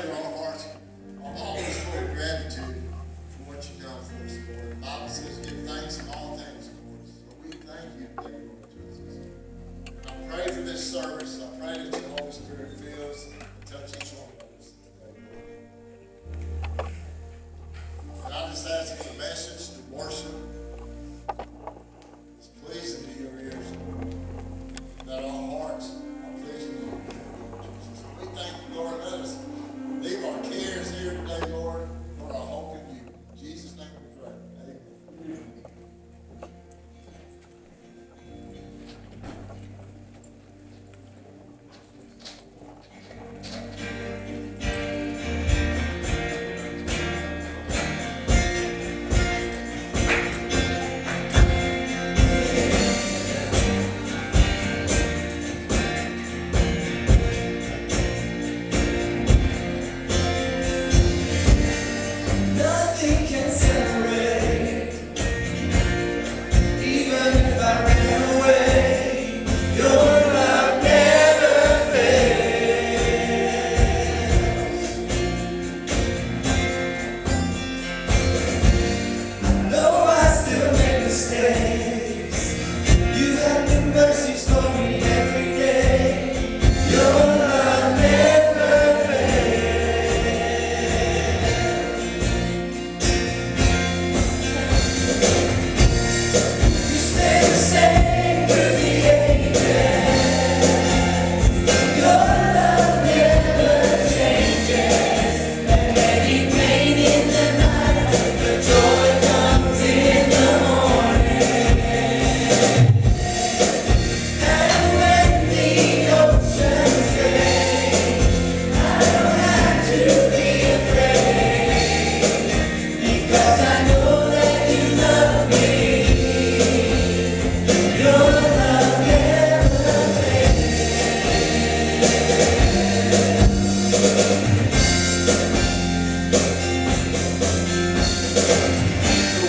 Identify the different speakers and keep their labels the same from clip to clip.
Speaker 1: Savior, our hearts are always full of gratitude for what you've done for us, Lord. The Bible says give thanks in all things, Lord. So we thank you today, Lord Jesus. And I pray for this service. I pray that your Holy Spirit fills and touches each one of us today, Lord. And I just ask that the message, the worship, is pleasing to your ears, Lord. That our hearts are pleasing to you, Lord Jesus. We thank you, Lord. Let us leave our cares here today, Lord, for our hope in you. In Jesus' name we pray. Amen.
Speaker 2: Nothing can separate, even if I ran away. Your love never fails. I know I still make mistakes. You have new mercies for me every day. Your love never fails. You stay the same through the ages. Your love never changes. And any pain in the night, the joy comes in the morning. And when the oceans rage, I don't have to be afraid, because I know that you love me. Your love never fails.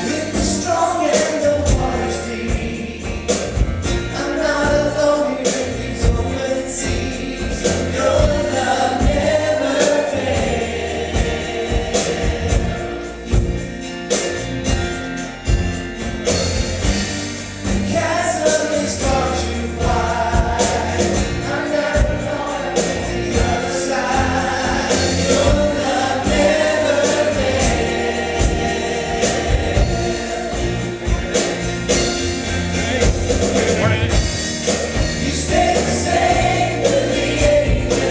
Speaker 2: With the strong and the waters deep, I'm not alone here in these open seas. Your love never fails. The chasm is far too wide. I'm never gonna get to the other side. Your love never fails. You stay the same through the ages.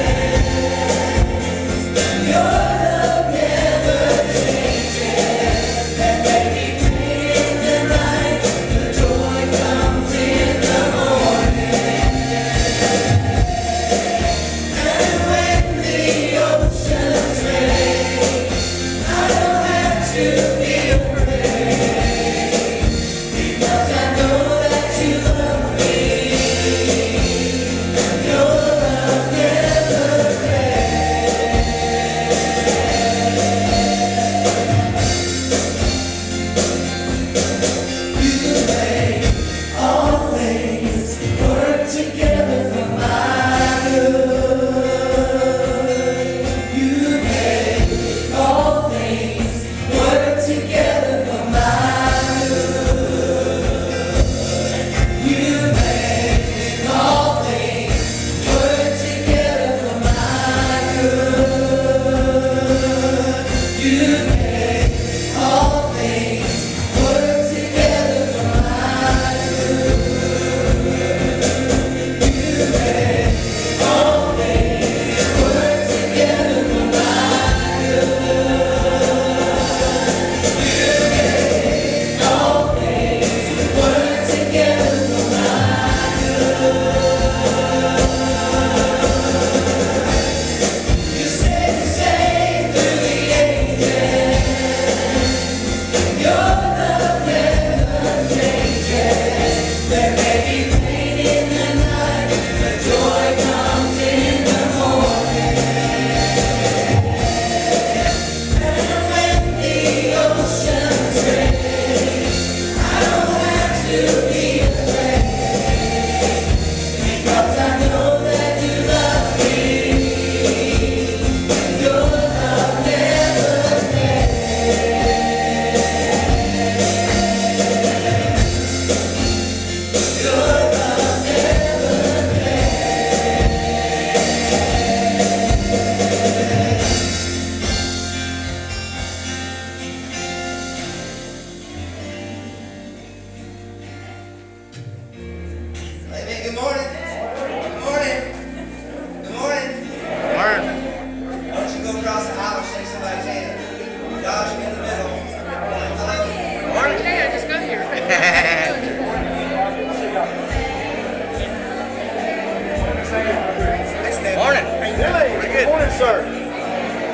Speaker 2: Your love never changes. And any pain in the night, the joy comes in the morning. And when the oceans rage, I don't have to be afraid, because I know that you love me. Your love never fails.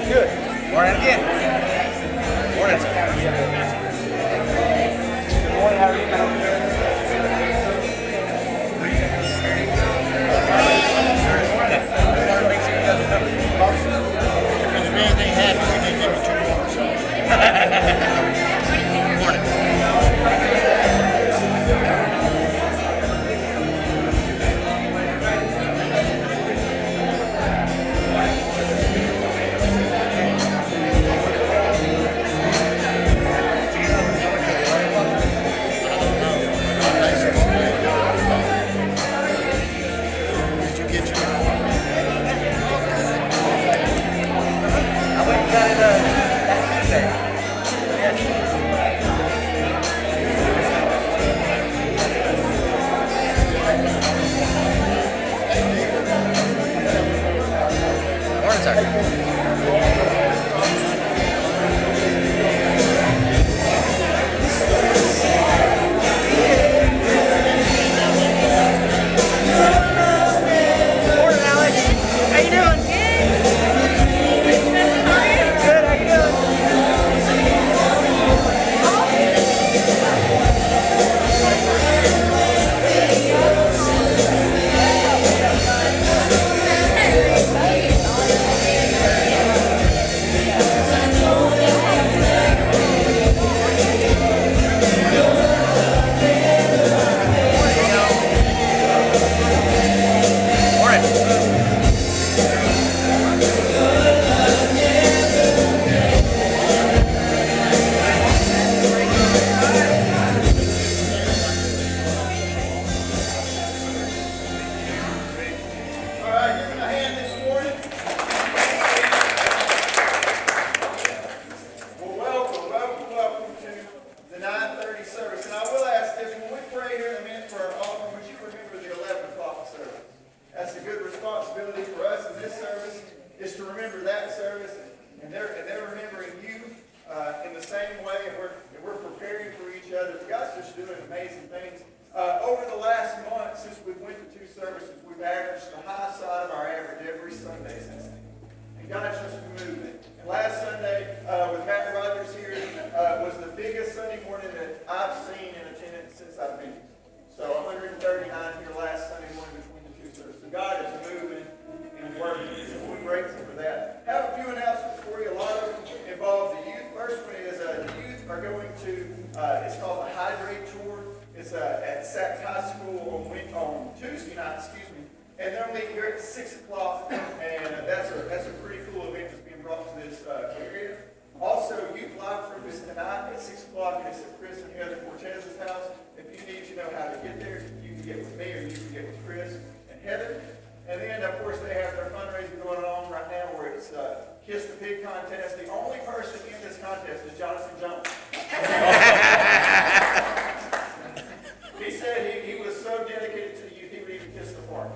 Speaker 3: Good. Morning again. Morning. Good morning. How are you? Make sure you guys know.
Speaker 1: If there's anything happens, you can give me 2 more.
Speaker 3: Morning.
Speaker 1: Did you get your
Speaker 3: I went and got it that Tuesday. Yes. Morning, sir. Morning, Alex. How you doing? Good. How you doing? Morning.
Speaker 1: All right, give me a hand this morning. Well, welcome to the 9:30 service. And I will ask this, when we pray here in a minute for our offering, would you remember the 11 o'clock service? That's a good responsibility for us in this service, is to remember that service. And they're remembering you in the same way, and we're preparing for each other. You guys are just doing amazing things. Over the last month, since we went to 2 services, we've averaged the high side of our average every Sunday since then. And God's just moving. And last Sunday, with Matt Rogers here, was the biggest Sunday morning that I've seen in attendance since I've been here. So 139 here last Sunday morning between the 2 services. So God is moving and working. So we're grateful for that. Have a few announcements for you. A lot of them involve the youth. First one is the youth are going to, it's called the Hydrate Tour. It's at Sac High School on Tuesday night, and they'll meet here at 6 o'clock, and that's a pretty cool event that's being brought to this area. Also, Youth Life Group is tonight at 6 o'clock, and it's at Chris and Heather Cortez's house. If you need to know how to get there, you can get with me or you can get with Chris and Heather. And then, of course, they have their fundraiser going on right now where it's Kiss the Pig contest. The only person in this contest is Jonathan Jones. He said he was so dedicated to the youth, he would even kiss the park.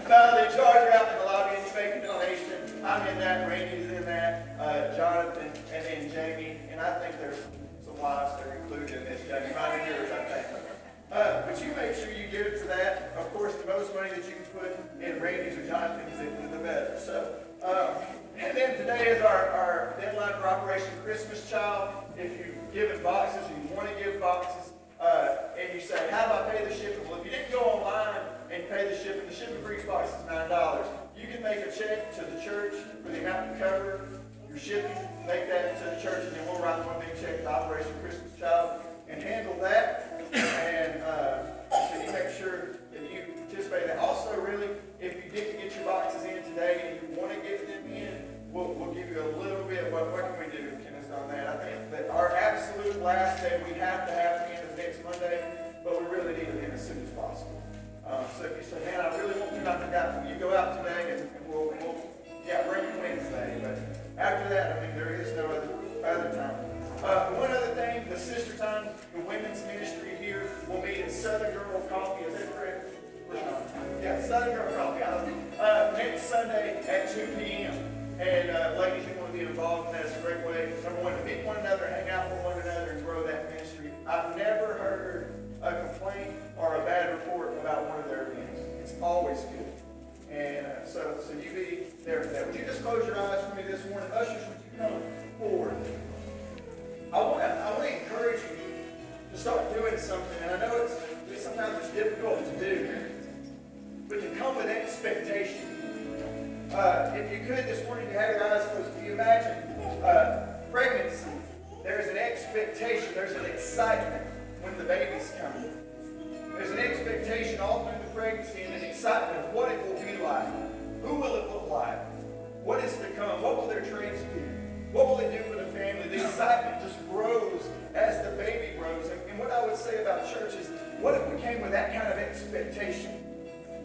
Speaker 1: No, they charge you out in the lobby and you make a donation. I'm in that, Randy's in that, Jonathan, and then Jamie, and I think there's some wives that are included in this. Jamie, mine and yours, I think. But you make sure you give it to that. Of course, the most money that you can put in Randy's or Jonathan's, the better. So, and then today is our deadline for Operation Christmas Child. If you've given boxes, or you want to give boxes, and you say, how do I pay the shipping? Well, if you didn't go online and pay the shipping for each box is $9. You can make a check to the church for the amount to cover your shipping, make that to the church, and then we'll write one big check to Operation Christmas Child and handle that. And so you make sure that you participate in that. Also, really, if you didn't get your boxes in today and you want to get them in, we'll give you a little bit. What can we do? Kenneth's on that. I think that our absolute last day, we have to have the end of next Monday, but we really need them in as soon as possible. So if you say, man, I really want to not forget, you go out today and we'll bring you Wednesday. But after that, I mean, there is no other time. One other thing, the Sister Time, the women's ministry here will meet at Southern Girl Coffee. Is that correct? Yeah, Southern Girl Coffee. Next Sunday at 2 p.m. And ladies, you want to be involved in that. It's a great way, number one, to meet one another, hang out with one another, and grow that ministry. I've never heard a complaint or a bad report about one of their events. It's always good. And so you be
Speaker 4: there for that. Would you just close your eyes for me this morning? Ushers, would you come forward? I want to encourage you to start doing something, and I know sometimes it's difficult to do, but to come with expectation. If you could this morning, you have your eyes closed. If you imagine pregnancy, there's an expectation, there's an excitement when the baby's coming. There's an expectation all through the pregnancy and an excitement of what it will be like. Who will it look like? What is to come? What will their traits be? What will it do for the family? The excitement just grows as the baby grows. And what I would say about church is, what if we came with that kind of expectation?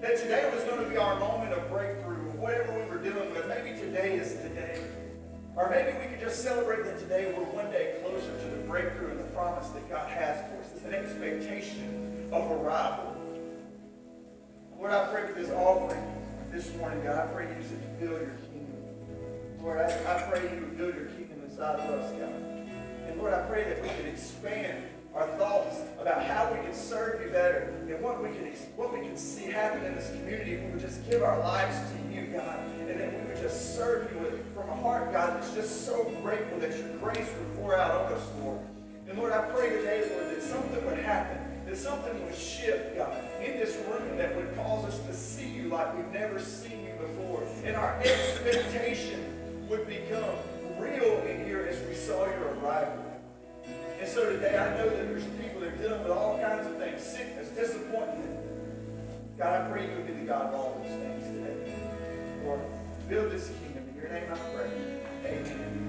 Speaker 4: That today was going to be our moment of breakthrough, whatever we were dealing with. Maybe today is the day. Or maybe we could just celebrate that today we're one day closer to the breakthrough and the promise that God has for us. It's an expectation of arrival. Lord, I pray for this offering this morning, God. I pray you to build your kingdom. Lord, I pray you would build your kingdom inside of us, God. And Lord, I pray that we could expand our thoughts about how we can serve you better and what we can see happen in this community if we would just give our lives to you, God, and then we would just serve you from a heart, God, that's just so grateful that your grace would pour out on us, Lord. And Lord, I pray today, Lord, that something would happen, that something would shift, God, in this room that would cause us to see you like we've never seen you before. And our expectation would become real in here as we saw your arrival. And so today, I know that there's people that are dealing with all kinds of things, sickness, disappointment. God, I pray you would be the God of all those things today. Lord, build this kingdom. In your name I pray. Amen.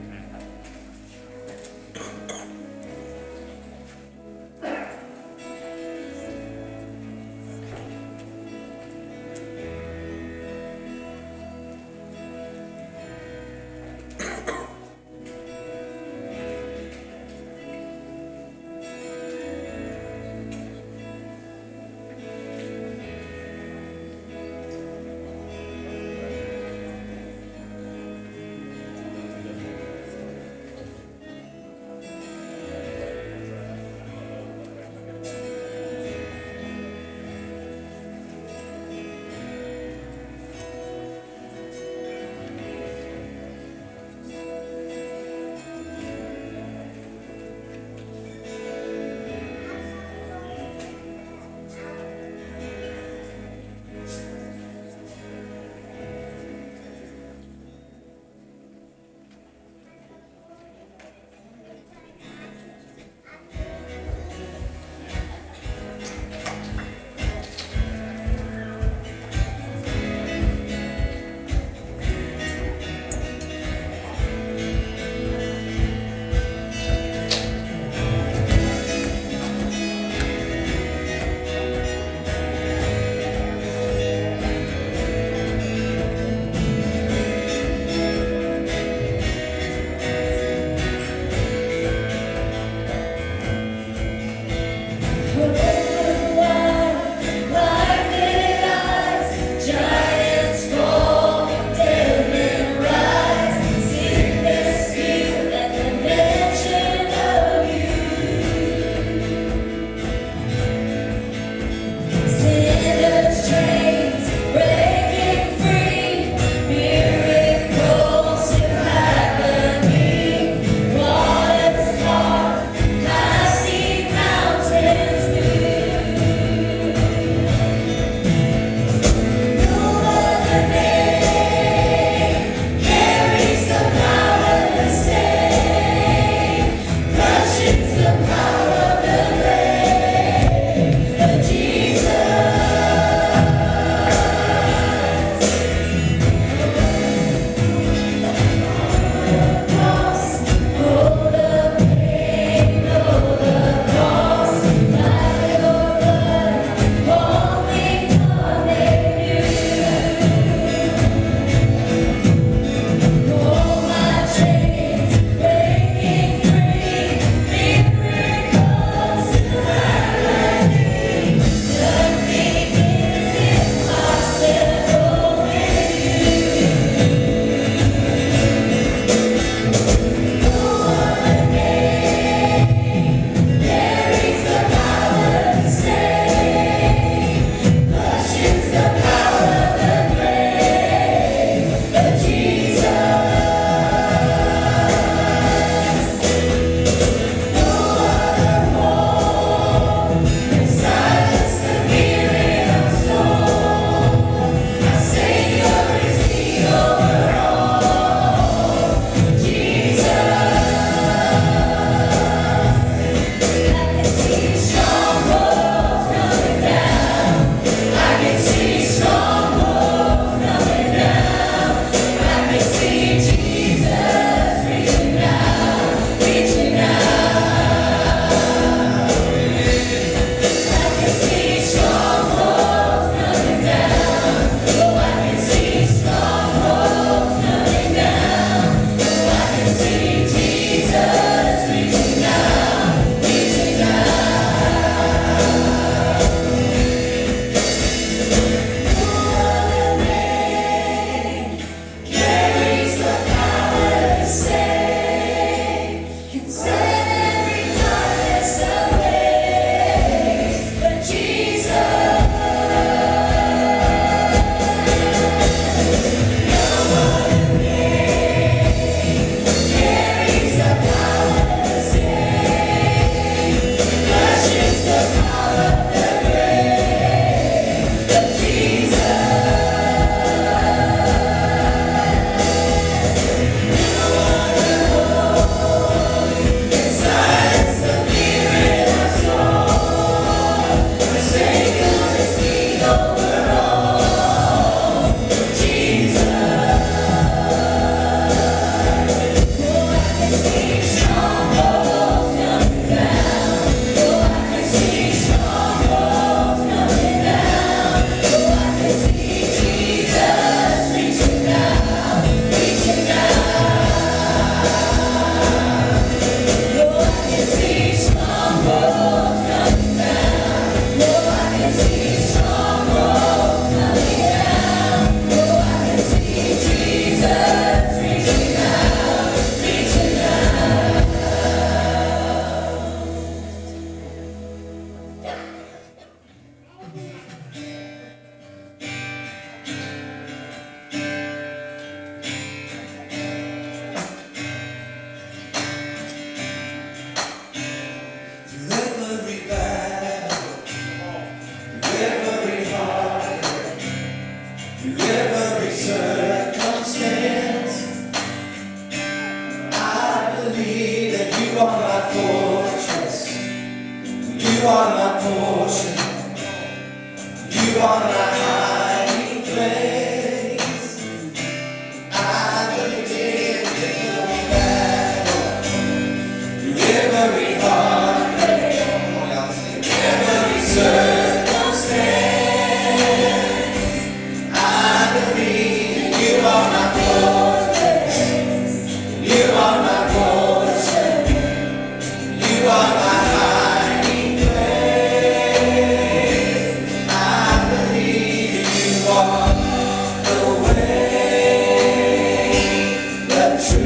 Speaker 2: Every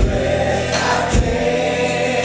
Speaker 2: breath I take,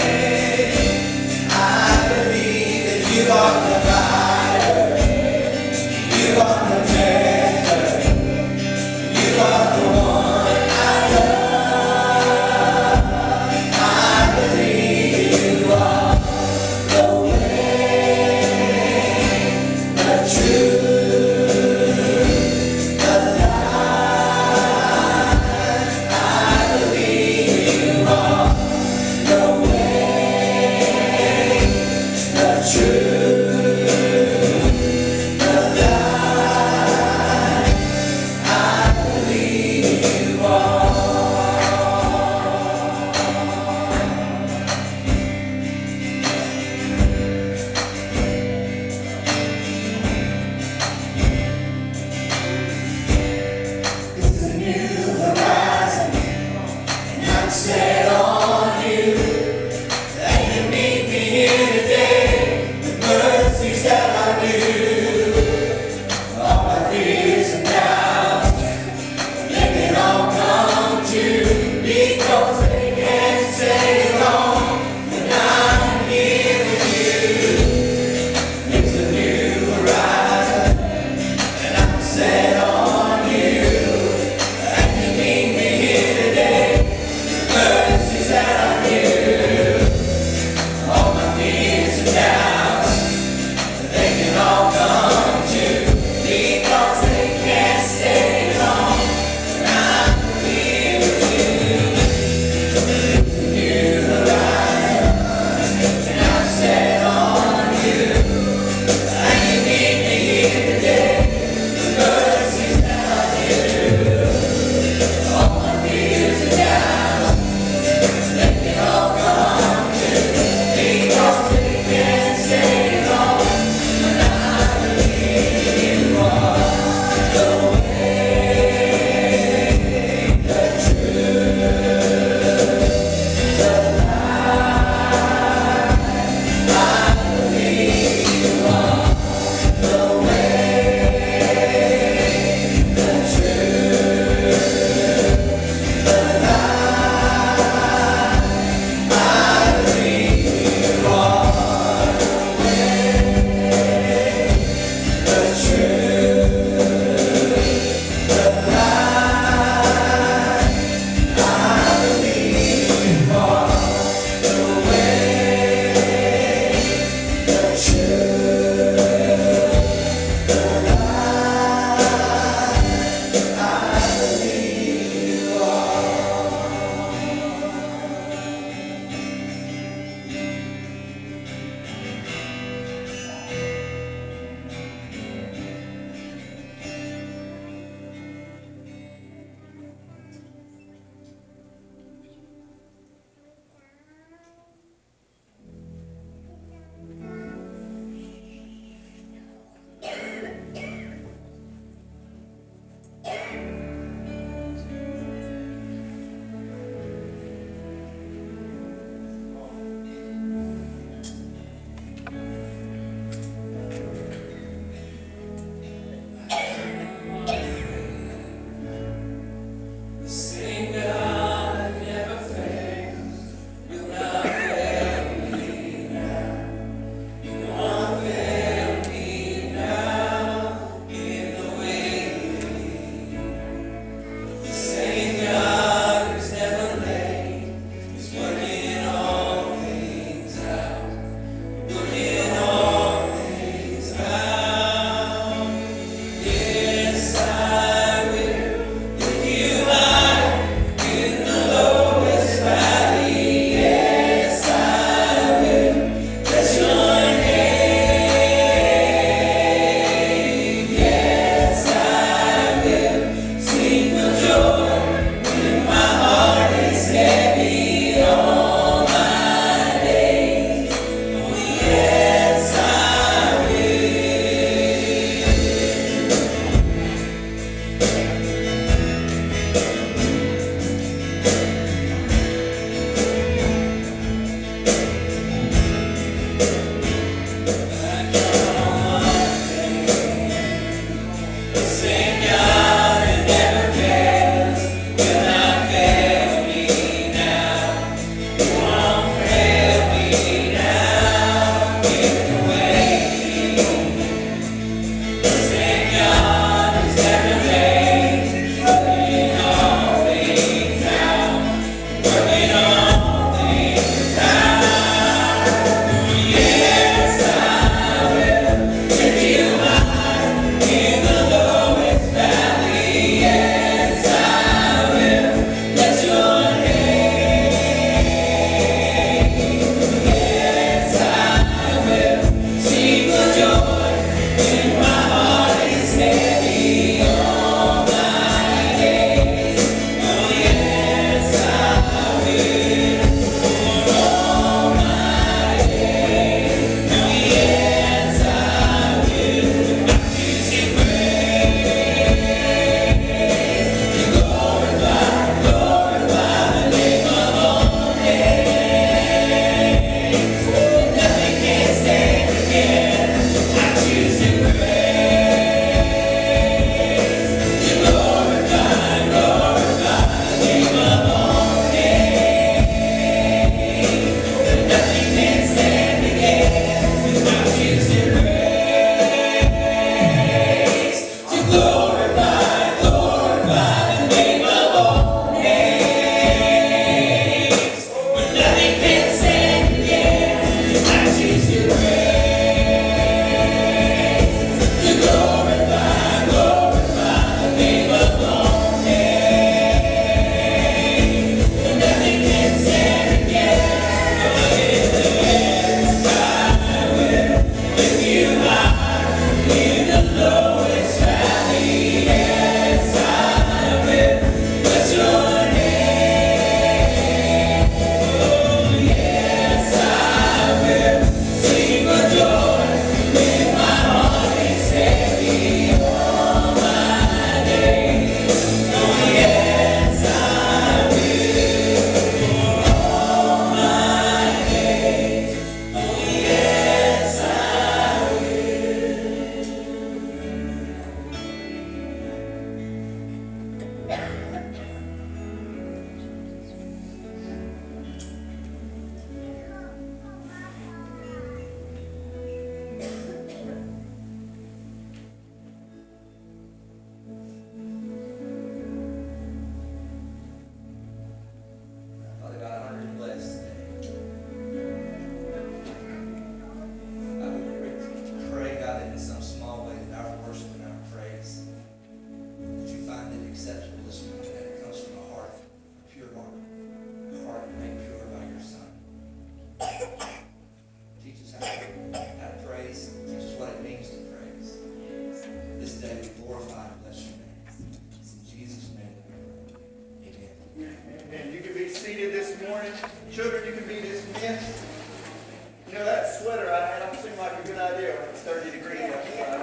Speaker 4: a good idea when it's 30 degrees outside.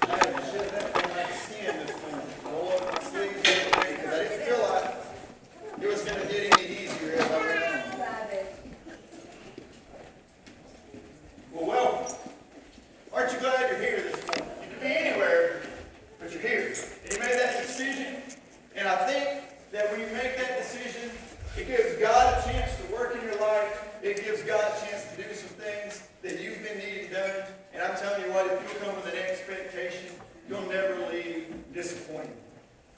Speaker 4: I had to shut that thing like skin this morning. Roll up my sleeves a little bit because I didn't feel like it was going to get any easier as I went on. Well, welcome. Aren't you glad you're here this morning? You could be anywhere, but you're here. And you made that decision, and I think that when you make that decision, it gives God a chance to work in your life. It gives God a chance to do some things that you've been needing done. And I'm telling you what, if you'll come with an expectation, you'll never leave disappointed.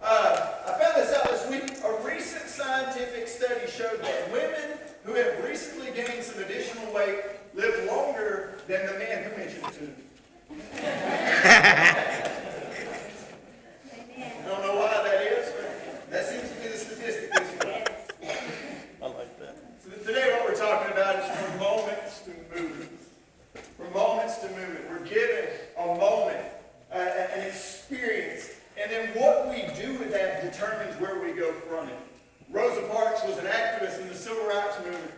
Speaker 4: I found this out this week. A recent scientific study showed that women who have recently gained some additional weight live longer than the man who mentioned it to them. I don't know why that is, but that seems to be the statistic this week.
Speaker 3: I like that.
Speaker 4: So today what we're talking about is from moments to movement. From moments to movement. We're given a moment, an experience, and then what we do with that determines where we go from it. Rosa Parks was an activist in the civil rights movement,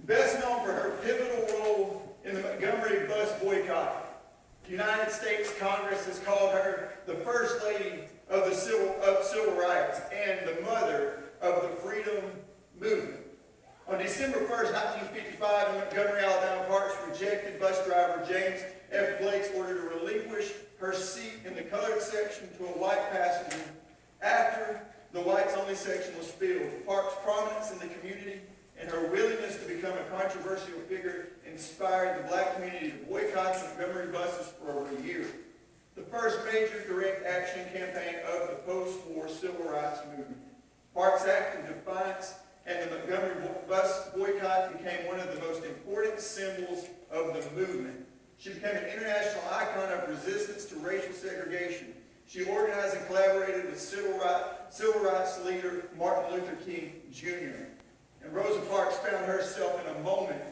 Speaker 4: best known for her pivotal role in the Montgomery bus boycott. The United States Congress has called her the First Lady of civil rights and the mother of the freedom movement. On December 1st, 1955, the Montgomery, Alabama Parks rejected bus driver James F. Blake's order to relinquish her seat in the colored section to a white passenger after the whites-only section was filled. Parks' prominence in the community and her willingness to become a controversial figure inspired the black community to boycott Montgomery buses for over a year. The first major direct action campaign of the post-war civil rights movement. Parks' act of defiance and the Montgomery bus boycott became one of the most important symbols of the movement. She became an international icon of resistance to racial segregation. She organized and collaborated with civil rights leader Martin Luther King Jr. And Rosa Parks found herself in a moment,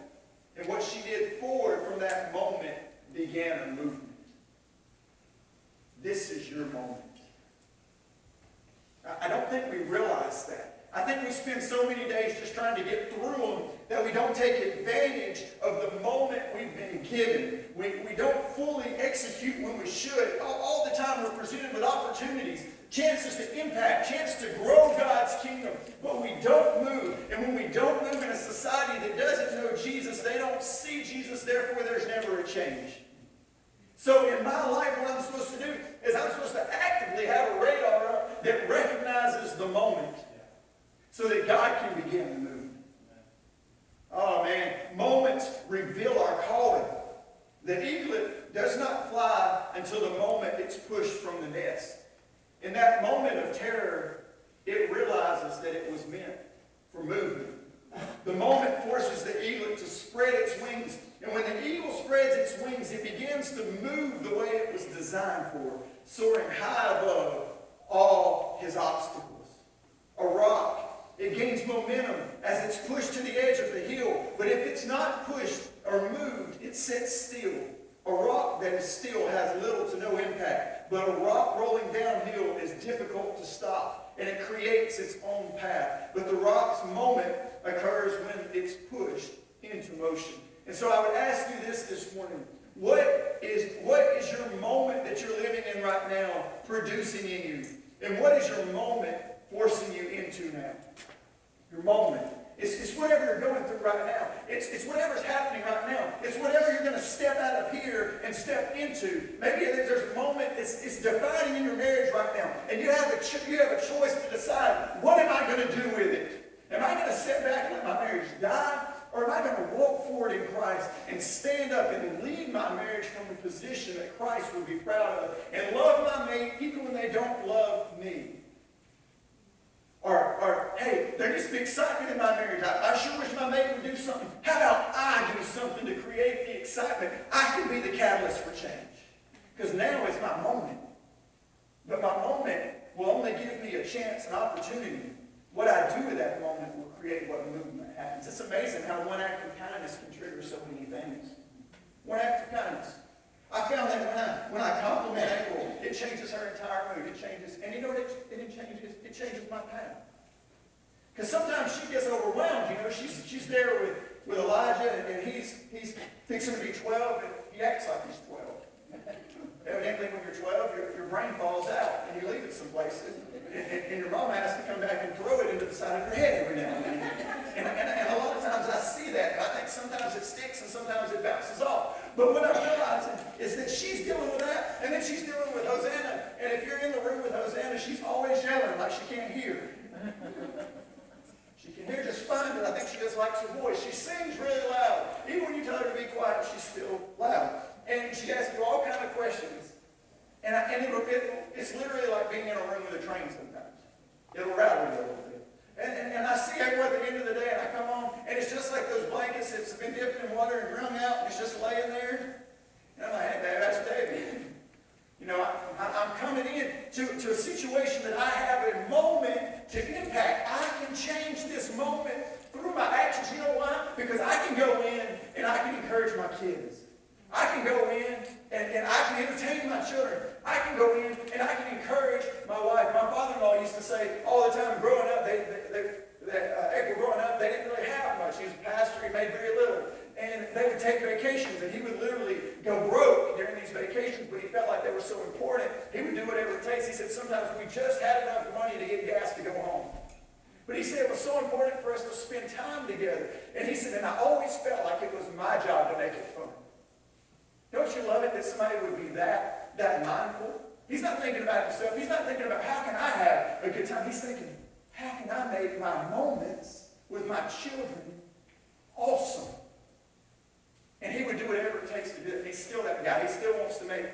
Speaker 4: and what she did forward from that moment began a movement. This is your moment. I don't think we realize that. I think we spend so many days just trying to get through them that we don't take advantage of the moment we've been given. We don't fully execute when we should. All the time we're presented with opportunities, chances to impact, chance to grow God's kingdom, but we don't move. And when we don't move in a society that doesn't know Jesus, they don't see Jesus, therefore there's never a change. So in my life, what I'm supposed to do is I'm supposed to actively have a radar up that recognizes the moment so that God can begin to move. Oh man, moments reveal our calling. The eaglet does not fly until the moment it's pushed from the nest. In that moment of terror, it realizes that it was meant for movement. The moment forces the eaglet to spread its wings. And when the eagle spreads its wings, it begins to move the way it was designed for, soaring high above all his obstacles. A rock, it gains momentum as it's pushed to the edge of the hill. But if it's not pushed or moved, it sits still. A rock that is still has little to no impact. But a rock rolling downhill is difficult to stop, and it creates its own path. But the rock's moment occurs when it's pushed into motion. And so I would ask you this morning. What is your moment that you're living in right now producing in you? And what is your moment forcing you into now? Your moment. It's whatever you're going through right now. It's whatever's happening right now. It's whatever you're going to step out of here and step into. Maybe there's a moment it's defining in your marriage right now, and you have a choice to decide, what am I going to do with it? Am I going to sit back and let my marriage die, or am I going to walk forward in Christ and stand up and lead my marriage from a position that Christ would be proud of and love my mate even when they don't love me? Or, hey, there needs to be excitement in my marriage. I sure wish my mate would do something. How about I do something to create the excitement? I can be the catalyst for change. Because now is my moment. But my moment will only give me a chance, an opportunity. What I do with that moment will create what movement happens. It's amazing how one act of kindness can trigger so many things. One act of kindness. I found that when I compliment April, it changes her entire mood. It changes, and you know what it changes my path. Because sometimes she gets overwhelmed. You know, she's there with Elijah, and he's fixing to be 12, and he acts like he's 12. Evidently, when you're 12, your brain falls out, and you leave it someplace, and your mom has to come back and throw it into the side of your head every now and then. And a lot of times I see that, and I think sometimes it sticks, and sometimes it bounces off. But what I'm realizing is that she's dealing with that, and then she's dealing with Hosanna. And if you're in the room with Hosanna, she's always yelling like she can't hear. She can hear just fine, but I think she just likes her voice. She sings really loud. Even when you tell her to be quiet, she's still loud. And she asks you all kinds of questions. And it's literally like being in a room with a train sometimes. It'll rattle you a little bit. And I see her at the end of the day, and I come home, and it's just like those blankets that's been dipped in water and wrung out, and it's just laying there. And I'm like, hey, babe, that's David. You know, I'm coming in to a situation that I have a moment to impact. I can change this moment through my actions. You know why? Because I can go in and I can encourage my kids. I can go in and I can entertain my children. I can go in and I can encourage my wife. My father-in-law used to say all the time growing up, Edgar growing up, they didn't really have much. He was a pastor, he made very little. And they would take vacations, and he would literally go broke during these vacations, but he felt like they were so important, he would do whatever it takes. He said sometimes we just had enough money to get gas to go home. But he said it was so important for us to spend time together. And he said, and I always felt like it was my job to make it fun. Don't you love it that somebody would be that mindful? He's not thinking about himself. He's not thinking about how can I have a good time. He's thinking, how can I make my moments with my children awesome? And he would do whatever it takes to do it. He's still that guy. He still wants to make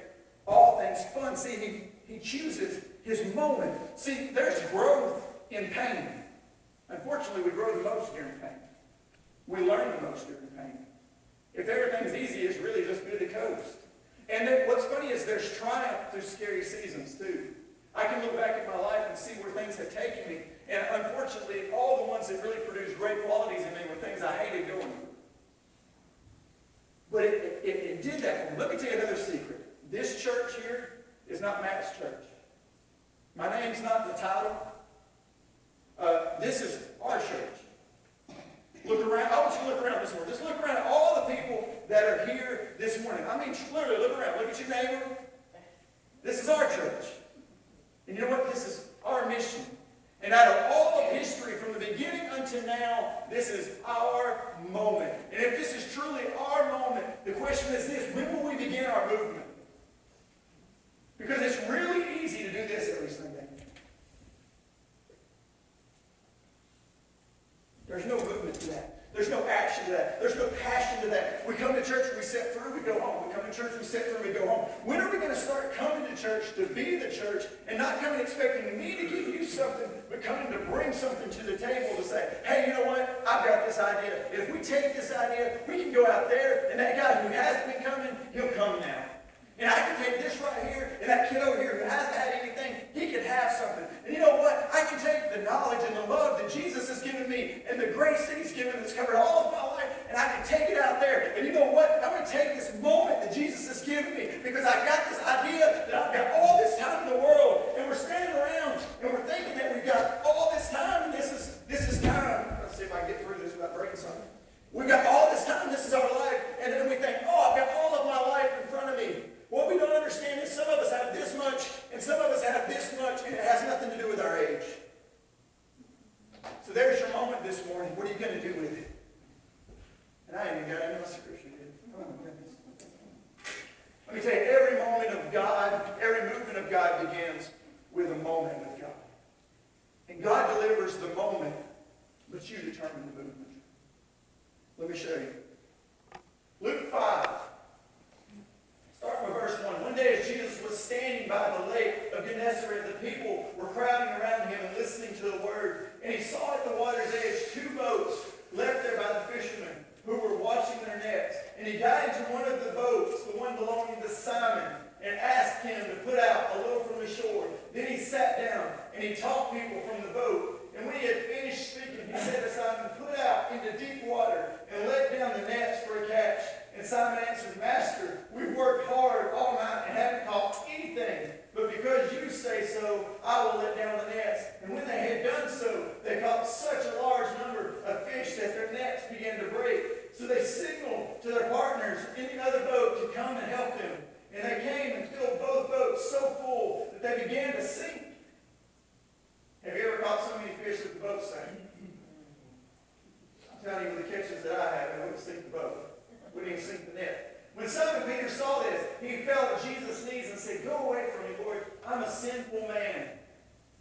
Speaker 4: all things fun. See, he chooses his moment. See, there's growth in pain. Unfortunately, we grow the most during pain. We learn the most during pain. If everything's easy, it's really just good to coast. And then what's funny is there's triumph through scary seasons, too. I can look back at my life and see where things have taken me. And unfortunately, all the ones that really produced great qualities in me were things I hated going through. But it did that. Let me tell you another secret. This church here is not Matt's church. My name's not the title. This is our church. Look around. I want you to look around this morning. Just look around at all the people that are here this morning. I mean, literally, look around. Look at your neighbor. This is our church. And you know what? This is our mission. And out of all of history, from the beginning until now, this is our moment. And if this is truly our moment, the question is this: when will we begin our movement? Because it's really easy to do this every Sunday. There's no movement to that. There's no action to that. There's no passion to that. We come to church, we sit through, we go home. We come to church, we sit through, we go home. When are we going to start coming to church to be the church and not coming expecting me to give you something, but coming to bring something to the table to say, hey, you know what? I've got this idea. If we take this idea, we can go out there, and that guy who hasn't been coming, he'll come now. And I can take this right here, and that kid over here who hasn't had anything, he can have something. And you know what? I can take the knowledge and the love that Jesus has given me and the grace that he's given that's covered all of my life, and I can take it out there. And you know what? I'm going to take this moment that Jesus has given me because I got this idea that I've got all this time in the world, and we're standing around, and we're thinking that we've got all this time, and this is time. Let's see if I can get through this without breaking something. We've got all this time, this is our life, and then we think, oh, I've got all of my life in front of me. What we don't understand is some of us have this much, and some of us have this much, and it has nothing to do with our age. So there's your moment this morning. What are you going to do with it? And I ain't even got any scripture yet. Oh, my goodness. Let me tell you, every moment of God, every movement of God begins with a moment with God. And God delivers the moment, but you determine the movement. Let me show you. Luke 5. Starting with verse 1. One day as Jesus was standing by the lake of Gennesaret, the people were crowding around him and listening to the word. And he saw at the water's edge 2 boats left there by the fishermen who were washing their nets. And he got into one of the boats, the one belonging to Simon, and asked him to put out a little from the shore. Then he sat down and he taught people from the boat. And when he had finished speaking, he said to Simon, put out into deep water and let down the nets for a catch. And Simon answered, Master, we've worked hard all night and haven't caught anything. But because you say so, I will let down the nets. And when they had done so, they caught such a large number of fish that their nets began to break. So they signaled to their partners any other boat to come and help them. And they came and filled both boats so full that they began to sink. Have you ever caught so many fish that the boat sank? I'm telling you, with the catches that I have, I wouldn't sink the boat. Wouldn't even sink the net. When Simon Peter saw this, he fell at Jesus' knees and said, "Go away from me, Lord. I'm a sinful man."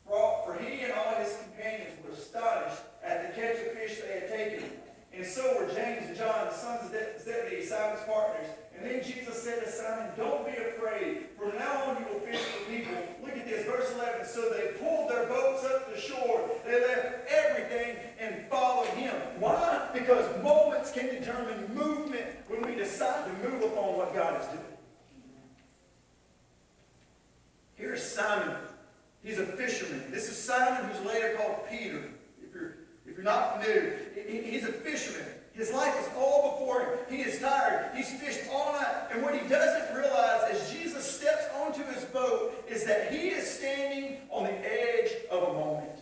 Speaker 4: For he and all his companions were astonished at the catch of fish they had taken. And so were James and John, the sons of Zebedee, Simon's partners. And then Jesus said to Simon, "Don't be afraid. From now on you will fish for people." Look at this, verse 11. So they pulled their boats up to shore. They left everything and followed him. Why? Because moments can determine movement when we decide to move upon what God is doing. Here's Simon. He's a fisherman. This is Simon, who's later called Peter. If you're not familiar, he's a fisherman. His life is all before him. He is tired. He's fished all night. And what he doesn't realize as Jesus steps onto his boat is that he is standing on the edge of a moment.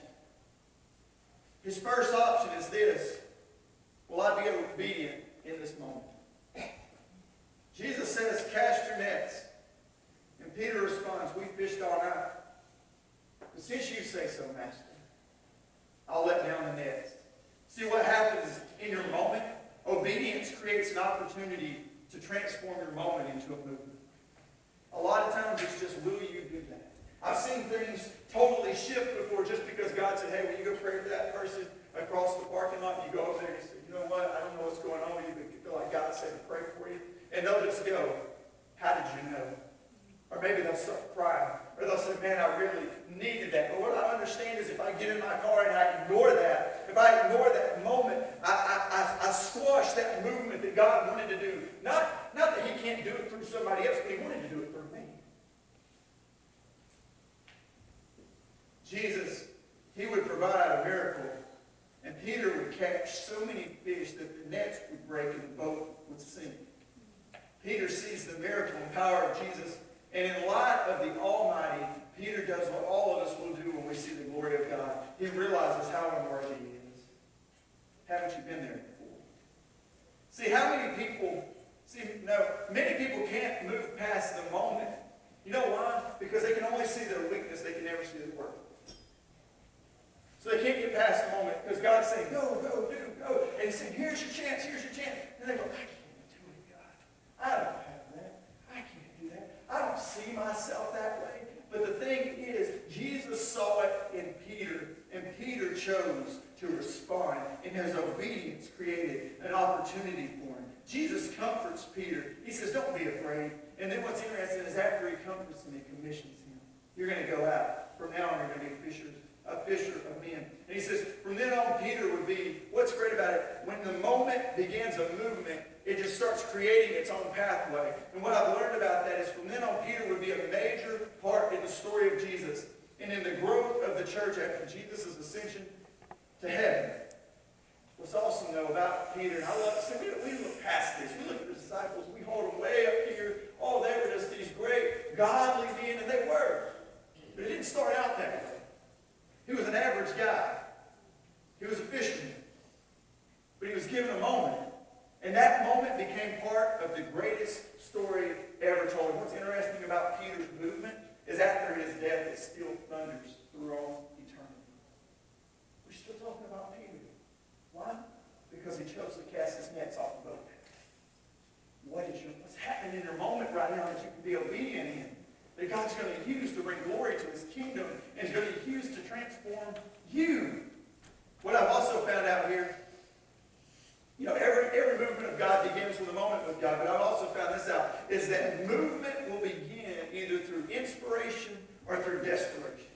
Speaker 4: His first option is this: will I be obedient in this moment? Jesus says, "Cast your nets." And Peter responds, "We fished all night. But since you say so, Master, I'll let down the nets." See what happens in your moment? Obedience creates an opportunity to transform your moment into a movement. A lot of times it's just, will you do that? I've seen things totally shift before just because God said, "Hey, will you go pray for that person across the parking lot?" And you go over there and you say, "You know what? I don't know what's going on with you, but you feel like God said to pray for you." And they'll just go, "How did you know?" Or maybe they'll start crying. Or they'll say, "Man, I really needed that." But what I understand is if I get in my car and I ignore that, if I ignore that moment, I squash that movement that God wanted to do. Not that he can't do it through somebody else, but he wanted to do it through me. Jesus, he would provide a miracle. And Peter would catch so many fish that the nets would break and the boat would sink. Peter sees the miracle and power of Jesus. And in light of the Almighty, Peter does what all of us will do when we see the glory of God. He realizes how unworthy he is. Haven't you been there before? See, many people can't move past the moment. You know why? Because they can only see their weakness. They can never see their worth. So they can't get past the moment because God's saying, "Go, go, do, go." And he's saying, "Here's your chance, here's your chance." And they go, "I can't do it, God. I don't have that. I can't do that. I don't see myself that way." But the thing is, Jesus saw it in Peter, and Peter chose to respond, and his obedience created an opportunity for him. Jesus comforts Peter. He says, "Don't be afraid." And then what's interesting is after he comforts him, he commissions him. "You're going to go out. From now on, you're going to be a fisher of men." And he says, from then on, Peter would be, what's great about it, when the moment begins a movement, it just starts creating its own pathway. And what I've learned about that is from then on, Peter would be a major part in the story of Jesus and in the growth of the church after Jesus' ascension to heaven. What's awesome, though, about Peter, and I love to say, we look past this. We look at the disciples, we hold them way up here. Oh, they were just these great, godly beings, and they were. But it didn't start out that way. He was an average guy. He was a fisherman. But he was given a moment. And that moment became part of the greatest story ever told. What's interesting about Peter's movement is after his death, it still thunders through all eternity. We're still talking about Peter. Why? Because he chose to cast his nets off the boat. What's happening in your moment right now that you can be obedient in? That God's going to use to bring glory to his kingdom and is going to use to transform you. What I've also found out here, every movement of God begins with a moment with God, but I've also found this out, is that movement will begin either through inspiration or through desperation.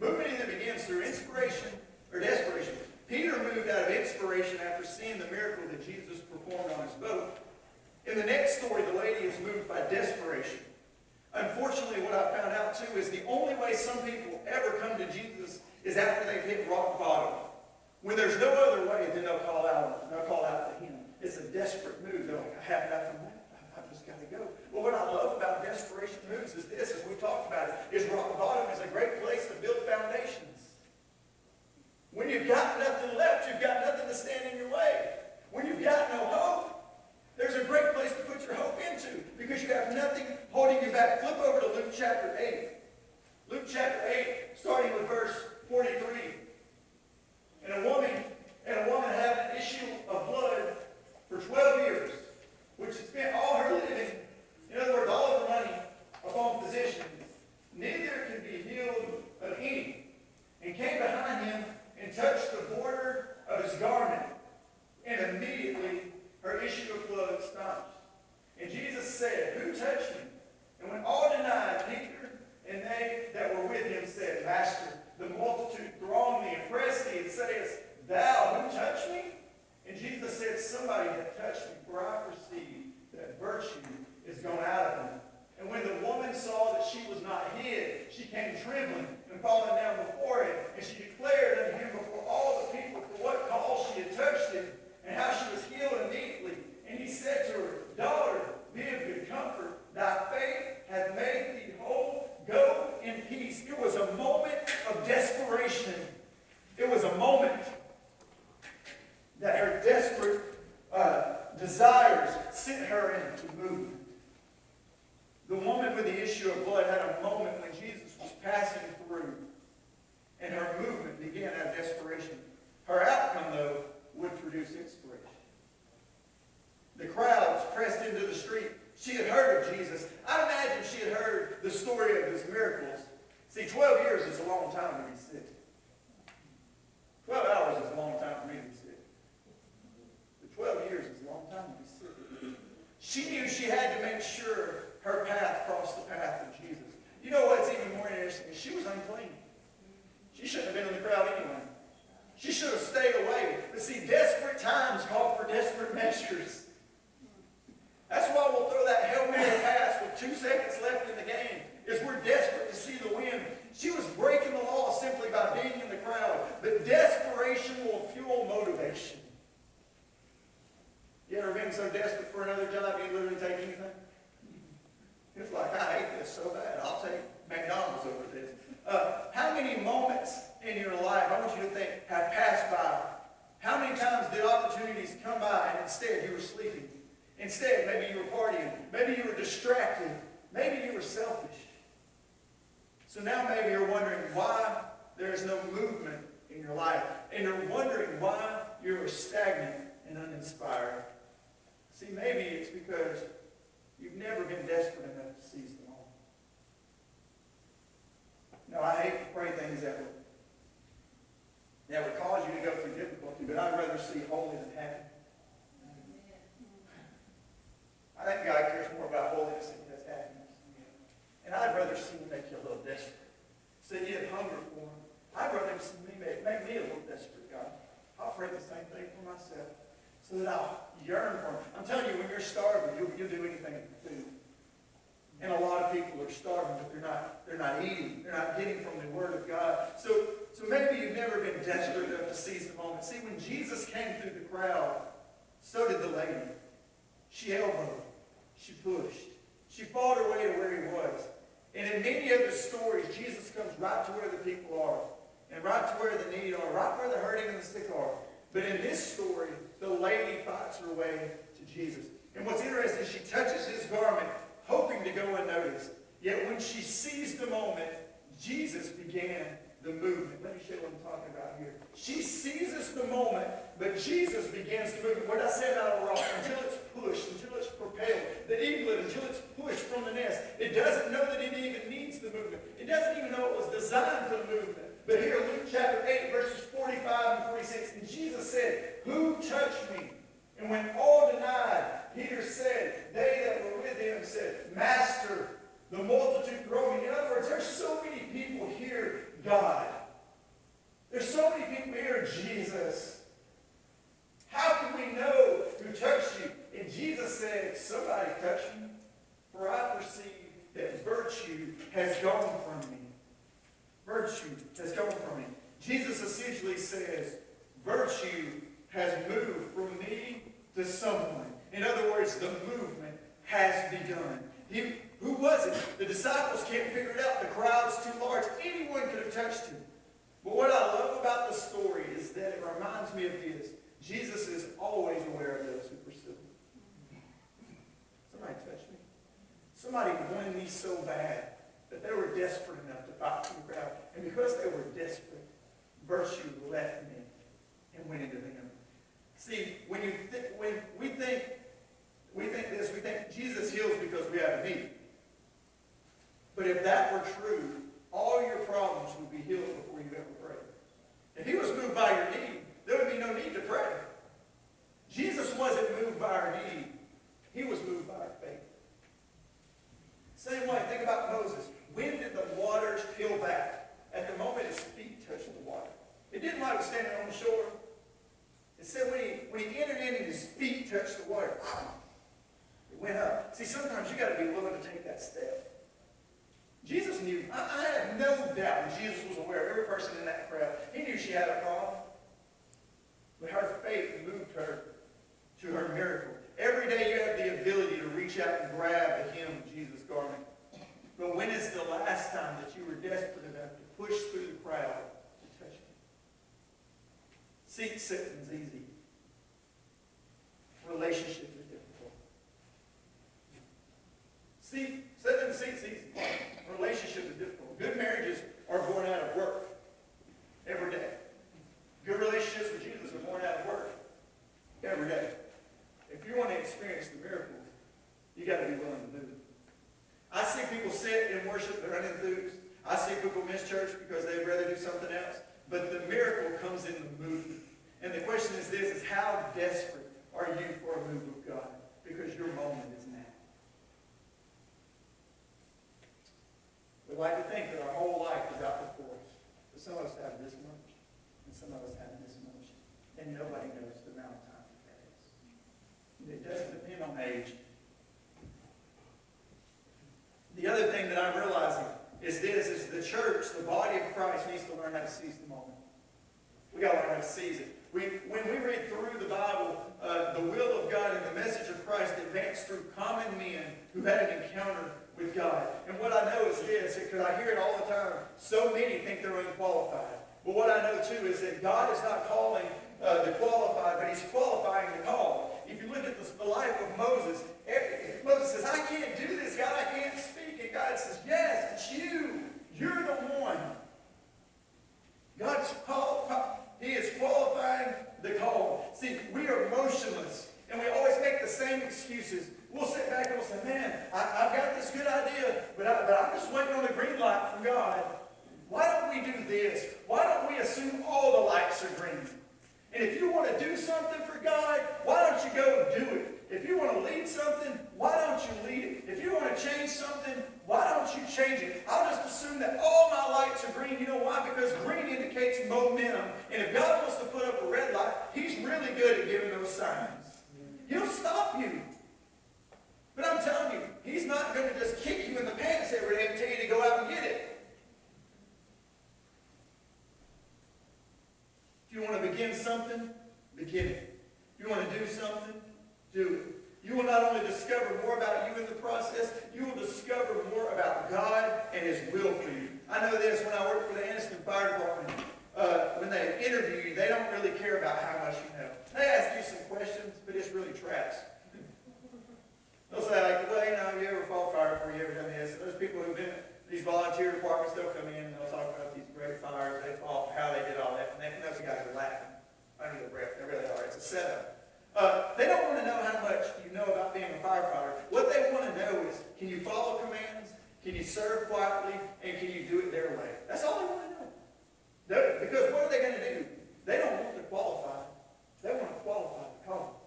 Speaker 4: Movement either begins through inspiration or desperation. Peter moved out of inspiration after seeing the miracle that Jesus performed on his boat. In the next story, the lady is moved by desperation. Unfortunately, what I found out too is the only way some people ever come to Jesus is after they've hit rock bottom. When there's no other way, then they'll call out to him. It's a desperate move. They're like, "I have nothing left. I've just got to go." Well, what I love about desperation moves is this, as we talked about it, is rock bottom is a great place to build foundations. When you've got nothing left, you've got nothing to stand in your way. When you've got no hope, there's a great place because you have nothing holding you back. Flip over to Luke chapter 8. Luke chapter 8, starting with verse 43. And a woman had an issue of blood for 12 years, which had spent all her living, in other words, all of her money, upon physicians. Neither could be healed of any, and came behind him and touched the border of his garment. And immediately her issue of blood stopped. And Jesus said, "Who touched me?" And when all denied, Peter and they that were with him said, "Master, the multitude throng thee and press thee, and sayest, Thou, who touched me?" And Jesus said, "Somebody hath touched me, for I perceive that virtue is gone out of me." And when the woman saw that she was not hid, she came trembling and falling down before him. And she declared unto him before all the people for what cause she had touched him, and how she was healed immediately. And he said to her, "Daughter, be of good comfort. Thy faith hath made thee whole. Go in peace." It was a moment of desperation. It was a moment that her desperate desires sent her into movement. The woman with the issue of blood had a moment when Jesus was passing through, and her movement began out of desperation. Her outcome, though, would produce inspiration. The crowds pressed into the street. She had heard of Jesus. I imagine she had heard the story of his miracles. See, 12 years is a long time to be sick. 12 hours is a long time for me to be sick. But 12 years is a long time to be sick. She knew she had to make sure her path crossed the path of Jesus. You know what's even more interesting? She was unclean. She shouldn't have been in the crowd anyway. She should have stayed away. But see, desperate times call for desperate measures. That's why we'll throw that Hail Mary pass with 2 seconds left in the game, is we're desperate to see the win. She was breaking the law simply by being in the crowd. But desperation will fuel motivation. You ever been so desperate for another job you literally take anything? It's like, I hate this so bad, I'll take McDonald's over this. How many moments in your life, I want you to think, have passed by? How many times did opportunities come by and instead you were sleeping? Instead, maybe you were partying. Maybe you were distracted. Maybe you were selfish. So now maybe you're wondering why there is no movement in your life. And you're wondering why you're stagnant and uninspired. See, maybe it's because you've never been desperate enough to seize the moment. Now, I hate to pray things that would cause you to go through difficulty, but I'd rather see holy than happy. I think God cares more about holiness than he does happiness. And I'd rather see him make you a little desperate. So you have hunger for him. I'd rather see me make me a little desperate, God. I'll pray the same thing for myself, so that I'll yearn for him. I'm telling you, when you're starving, you'll do anything for food. And a lot of people are starving, but they're not eating. They're not getting from the Word of God. So maybe you've never been desperate enough to seize the moment. See, when Jesus came through the crowd, so did the lady. She elbowed. She pushed. She fought her way to where he was. And in many of the stories, Jesus comes right to where the people are. And right to where the needy are. Right where the hurting and the sick are. But in this story, the lady fights her way to Jesus. And what's interesting is she touches his garment, hoping to go unnoticed. Yet when she seized the moment, Jesus began the movement. Let me show you what I'm talking about here. She seizes the moment, but Jesus begins the movement. What I said about a rock, until it's pushed, until it's propelled, the eaglet, until it's pushed from the nest, it doesn't know that it even needs the movement. It doesn't even know it was designed for the movement. But here, Luke chapter 8, verses 45 and 46, and Jesus said, "Who touched me?" And when all denied, Peter said, they that were with him said, "Master, the multitude throng me." In other words, there's so many people here, God. There's so many people here, Jesus. How can we know who touched you? And Jesus said, "Somebody touched me, for I perceive that virtue has gone from me." Virtue has gone from me. Jesus essentially says, virtue has moved from me to someone. In other words, the movement has begun. Who was it? The disciples can't figure it out. The crowd's too large. Anyone could have touched him. But what I love about the story is that it reminds me of this. Jesus is always aware of those who pursue him. Somebody touched me. need so bad that they were desperate enough to fight through the crowd. And because they were desperate, virtue left them and went into them. See, when we think this, we think Jesus heals because we have a need. But if that were true, all your problems would be healed before you ever prayed. If he was moved by your need, there would be no need to pray. Jesus wasn't moved by our need. He was moved by our faith. Same way, think about Moses. When did the waters peel back? At the moment his feet touched the water. It didn't like standing on the shore. It said when he entered in and his feet touched the water, it went up. See, sometimes you got to be willing to take that step. Jesus knew. I have no doubt that Jesus was aware of every person in that crowd. He knew she had a problem. But her faith moved her to her miracle. Every day you have the ability to reach out and grab the hem of Jesus' garment. But when is the last time that you were desperate enough to push through the crowd to touch him? Seat sitting is easy. Relationship is difficult. Sitting in the seat's easy. Relationship is difficult. Good marriages are born out of work every day. Good relationships with Jesus are born out of work every day. If you want to experience the miracles, you got to be willing to move. I see people sit and worship, they're unenthused. I see people miss church because they'd rather do something else. But the miracle comes in the movement. And the question is this, is how desperate are you for a move of God? Because your moment is now. We like to think that our whole life is out before us. But some of us have this much, and some of us have this much. And nobody knows the amount of time that is. It doesn't depend on age. The other thing that I'm realizing is this, is the church, the body of Christ, needs to learn how to seize the moment. We got to learn how to seize it. When we read through the Bible, the will of God and the message of Christ advanced through common men who had an encounter with God. And what I know is this, because I hear it all the time, so many think they're unqualified. But what I know too is that God is not calling the qualified, but he's qualifying the called. If you look at the life of Moses, Moses says, I can't do this, God, I can't speak. And God says, yes, it's you. You're the one. He is qualifying the call. See, we are motionless, and we always make the same excuses. We'll sit back and we'll say, man, I've got this good idea, but I'm just waiting on the green light from God. Why don't we do this? Why don't we assume all the lights are green? And if you want to do something for God, why don't you go and do it? If you want to lead something, why don't you lead it? If you want to change something, why don't you change it? I'll just assume that all my lights are green. You know why? Because green indicates momentum. And if God wants to put up a red light, he's really good at giving those signs. He'll stop you. But I'm telling you, he's not going to just kick you in the pants every day and tell you to go out and get it. If you want to begin something, begin it. If you want to do something, do it. You will not only discover more about you in the process, you will discover more about God and his will for you. I know this, when I worked for the Anniston Fire Department, when they interview you, they don't really care about how much you know. They ask you some questions, but it's really traps. They'll say, like, well, have you ever fought fire before? You ever done this? There's people who've been at these volunteer departments, they'll come in and they'll talk about these great fires they fought, how they did all that. And those guys are laughing under their breath. They really are. It's a setup. They don't want to know how much you know about being a firefighter. What they want to know is, can you follow commands? Can you serve quietly? And can you do it their way? That's all they want to know. Because what are they going to do? They don't want to qualify. They want to qualify the call.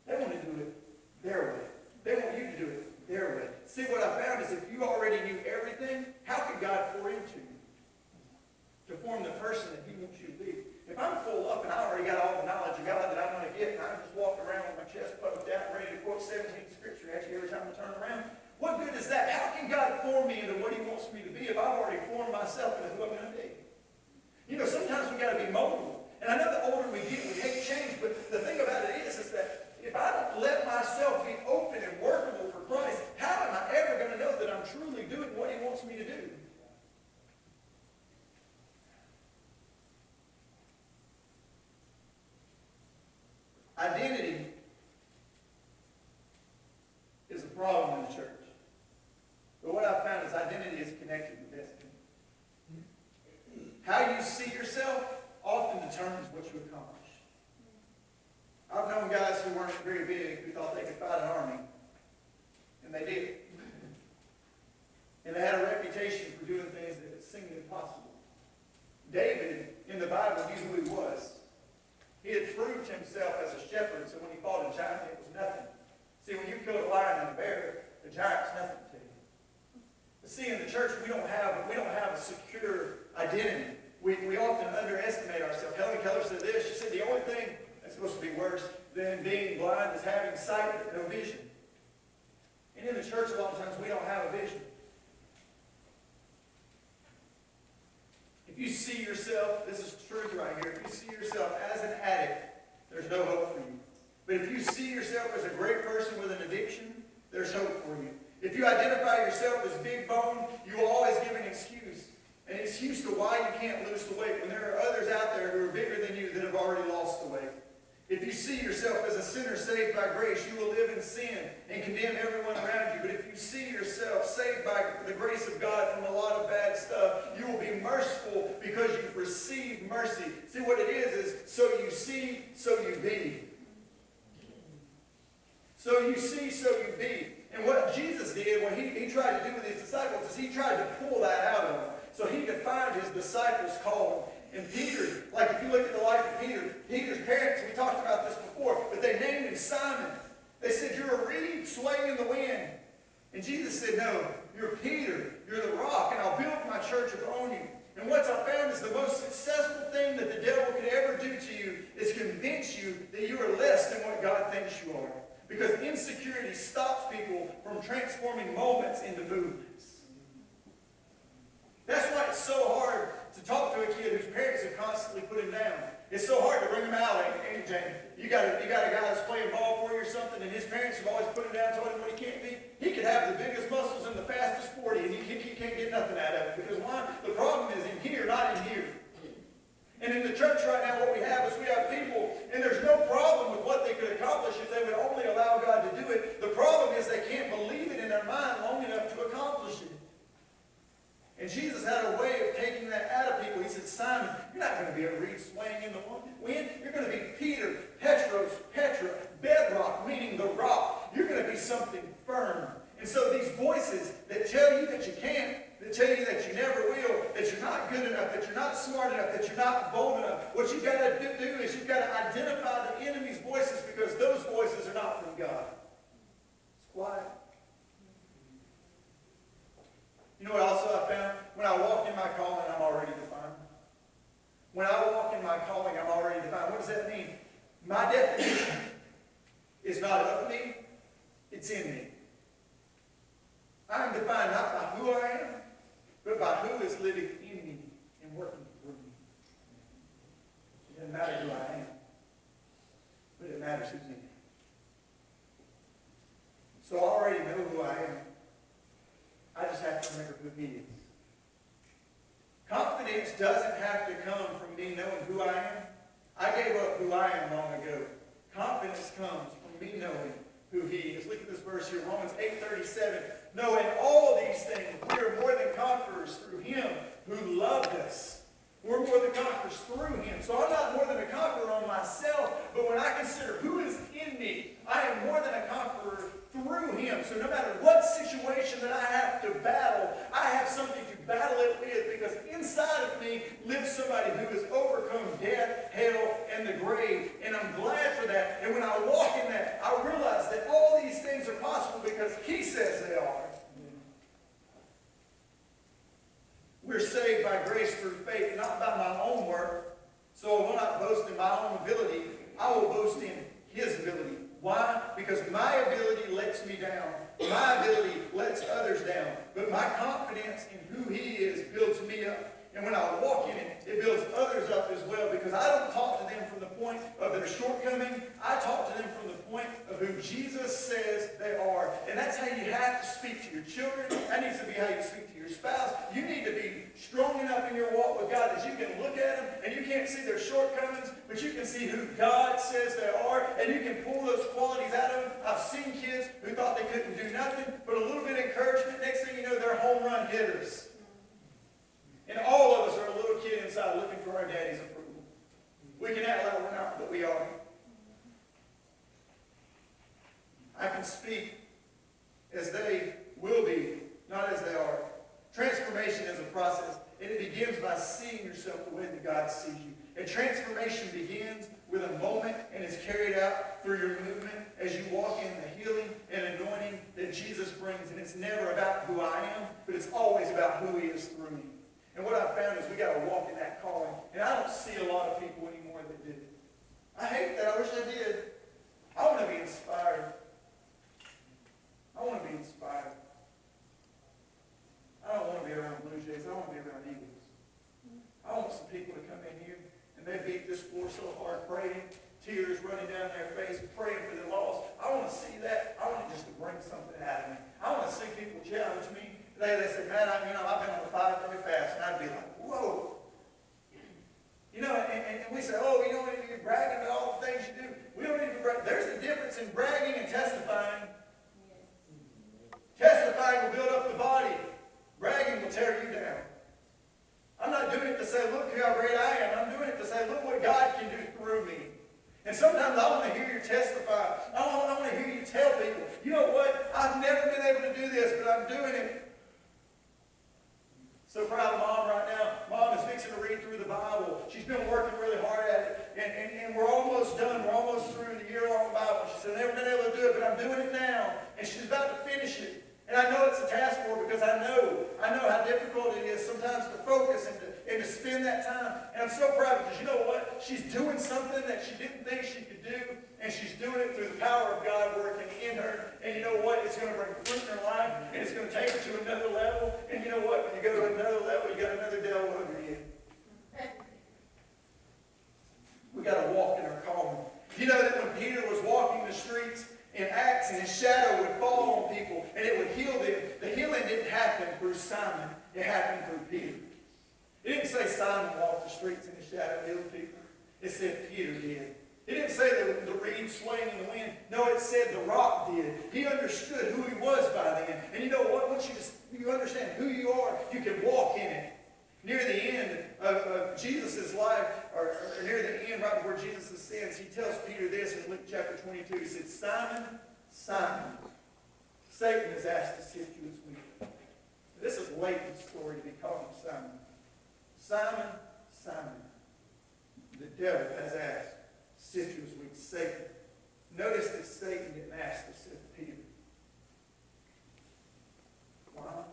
Speaker 4: They want to do it their way. They want you to do it their way. See, what I found is if you already knew everything, how could God pour into you to form the person that he wants you to be? If I'm full up and I already got all the knowledge of God that I'm going to get, and I'm just walking around with my chest puffed out, ready to quote 17 scripture at you every time I turn around, what good is that? How can God form me into what he wants me to be if I've already formed myself into who I'm going to be? You know, sometimes we got to be mobile. And I know the older we get, we hate change, but the thing about it is that if I don't let myself be open and workable for Christ, how am I ever going to know that I'm truly doing what he wants me to do? Identity is a problem in the church. But what connected with destiny. How you see yourself often determines what you accomplish. I've known guys who weren't very big who thought they could fight an army, and they did. And they had a reputation for doing things that seemed impossible. David, in the Bible, knew who he was. He had proved himself as a shepherd, so when he fought a giant, it was nothing. See, when you kill a lion and a bear, the giant's nothing to you. But see, in the church, we don't have a secure identity. We often underestimate ourselves. Helen Keller said this. She said the only thing that's supposed to be worse than being blind is having sight but no vision. And in the church, a lot of times, we don't have a vision. If you see yourself, this is truth right here, if you see yourself as an addict, there's no hope for you. But if you see yourself as a great person with an addiction, there's hope for you. If you identify yourself as big bone, you will always give an excuse to why you can't lose the weight when there are others out there who are bigger than you that have already lost the weight. If you see yourself as a sinner saved by grace, you will live in sin and condemn everyone around you. But if you see yourself saved by the grace of God from a lot of bad stuff, you will be merciful because you've received mercy. See, what it is so you see, so you be. So you see, so you be. And what Jesus did when he tried to do with his disciples is he tried to pull that out of them so he could find his disciples called. And Peter, like if you look at the life of Peter, Peter's parents, we talked about this before, but they named him Simon. They said, you're a reed swaying in the wind. And Jesus said, no, you're Peter, you're the rock, and I'll build my church upon you. And what I found is the most successful thing that the devil could ever do to you is convince you that you are less than what God thinks you are. Because insecurity stops people from transforming moments into movements. That's why it's so hard to talk to a kid whose parents have constantly put him down. It's so hard to bring him out. Hey, Jamie, you got a guy that's playing ball for you or something, and his parents have always put him down, told him what he can't be. He could have the biggest muscles and the fastest 40, and he can't get nothing out of it. Because why? The problem is in here, not in here. And in the church right now, what we have is we have people, and there's no problem with what they could accomplish if they would only allow God to do it. The problem is they can't believe it in their mind long enough to accomplish it. And Jesus had a way of taking that out of people. He said, Simon, you're not going to be a reed swaying in the wind. You're going to be Peter, Petros, Petra, bedrock, meaning the rock. You're going to be something firm. And so these voices that tell you that you can't, that tell you that you never will, that you're not good enough, that you're not smart enough, that you're not bold enough, what you've got to do is you've got to identify the enemy's voices because those voices are not from God. It's quiet. You know what also I found? When I walk in my calling, I'm already defined. When I walk in my calling, I'm already defined. What does that mean? My definition is not of me, it's in me. I am defined not by who I am, but by who is living in me and working through me. It doesn't matter who I am, but it matters who's in me. So I already know who I am. I just have to remember who he is. Confidence doesn't have to come from me knowing who I am. I gave up who I am long ago. Confidence comes from me knowing who he is. Look at this verse here, Romans 8:37. No, in all these things, we are more than conquerors through him who loved us. We're more than conquerors through him. So I'm not more than a conqueror on myself, but when I consider who is in me, I am more than a conqueror through him. So no matter what situation that I have to battle, I have something to battle it with because inside of me lives somebody who has overcome death, hell, and the grave. And I'm glad for that. And when I walk in that, I realize that all these things are possible because he says they are. We're saved by grace through faith, not by my own work. So I will not boast in my own ability. I will boast in his ability. Why? Because my ability lets me down. My ability lets others down. But my confidence in who he is builds me up. And when I walk in it, it builds others up as well. Because I don't talk to them from the point of their shortcoming. I talk to them from the point of who Jesus says they are. And that's how you have to speak to your children. That needs to be how you speak to your spouse. You need to be strong enough in your walk with God that you can look at them and you can't see their shortcomings, but you can see who God says they are, and you can pull those qualities out of them. I've seen kids who thought they couldn't do nothing, but a little bit of encouragement, next thing you know, they're home run hitters. We can act like we're not, but we are. I can speak as they will be, not as they are. Transformation is a process, and it begins by seeing yourself the way that God sees you. And transformation begins with a moment and is carried out through your movement as you walk in the healing and anointing that Jesus brings. And it's never about who I am, but it's always about who he is through me. And what I've found is we got to walk in that calling. And I don't see a lot of people anymore that do. I hate that. I wish I did. I want to be inspired. I want to be inspired. I don't want to be around Blue Jays. I want to be around Eagles. I want some people to come in here and they beat this floor so hard, praying, tears running down their face, praying for their loss. I want to see that. I want it just to bring something out of me. I want to see people challenge me. They say, man, I've been on a 5-day fast. And I'd be like, whoa. You know, and we say, oh, you know, you're bragging about all the things you do. We don't need to brag. There's a difference in bragging and testifying. Testifying will build up the body. Bragging will tear you down. I'm not doing it to say, look how great I am. I'm doing it to say, look what God can do through me. And sometimes I want to hear you testify. I want to hear you tell people, you know what? I've never been able to do this, but I'm doing it. So proud of Mom right now. Mom is fixing to read through the Bible. She's been working really hard at it. And we're almost done. We're almost through the year-long Bible. She said, I've never been able to do it, but I'm doing it now. And she's about to finish it. And I know it's a task for her because I know how difficult it is sometimes to focus and to spend that time. And I'm so proud because you know what? She's doing something that she didn't think she could do, and she's doing it through the power of God working in her. And you know what? It's going to bring fruit in her life, and it's going to take her to another level. And you know what? When you go to another level, you got another devil over you. We got to walk in our calling. You know that when Peter was walking the streets in Acts, and his shadow would fall on people, and it would heal them. The healing didn't happen through Simon. It happened through Peter. It didn't say Simon walked the streets and his shadow healed people. It said Peter did. It didn't say the reed swaying in the wind. No, it said the rock did. He understood who he was by then. And you know what? Once you understand who you are, you can walk in it. Near the end of Jesus' life, or near the end, right before Jesus ascends, he tells Peter this in Luke chapter 22. He said, Simon, Simon, Satan has asked to sift you as wheat. This is late in the story to be called Simon. Simon, Simon, the devil has asked to sift you as wheat. Satan. Notice that Satan didn't ask to sift Peter. Why?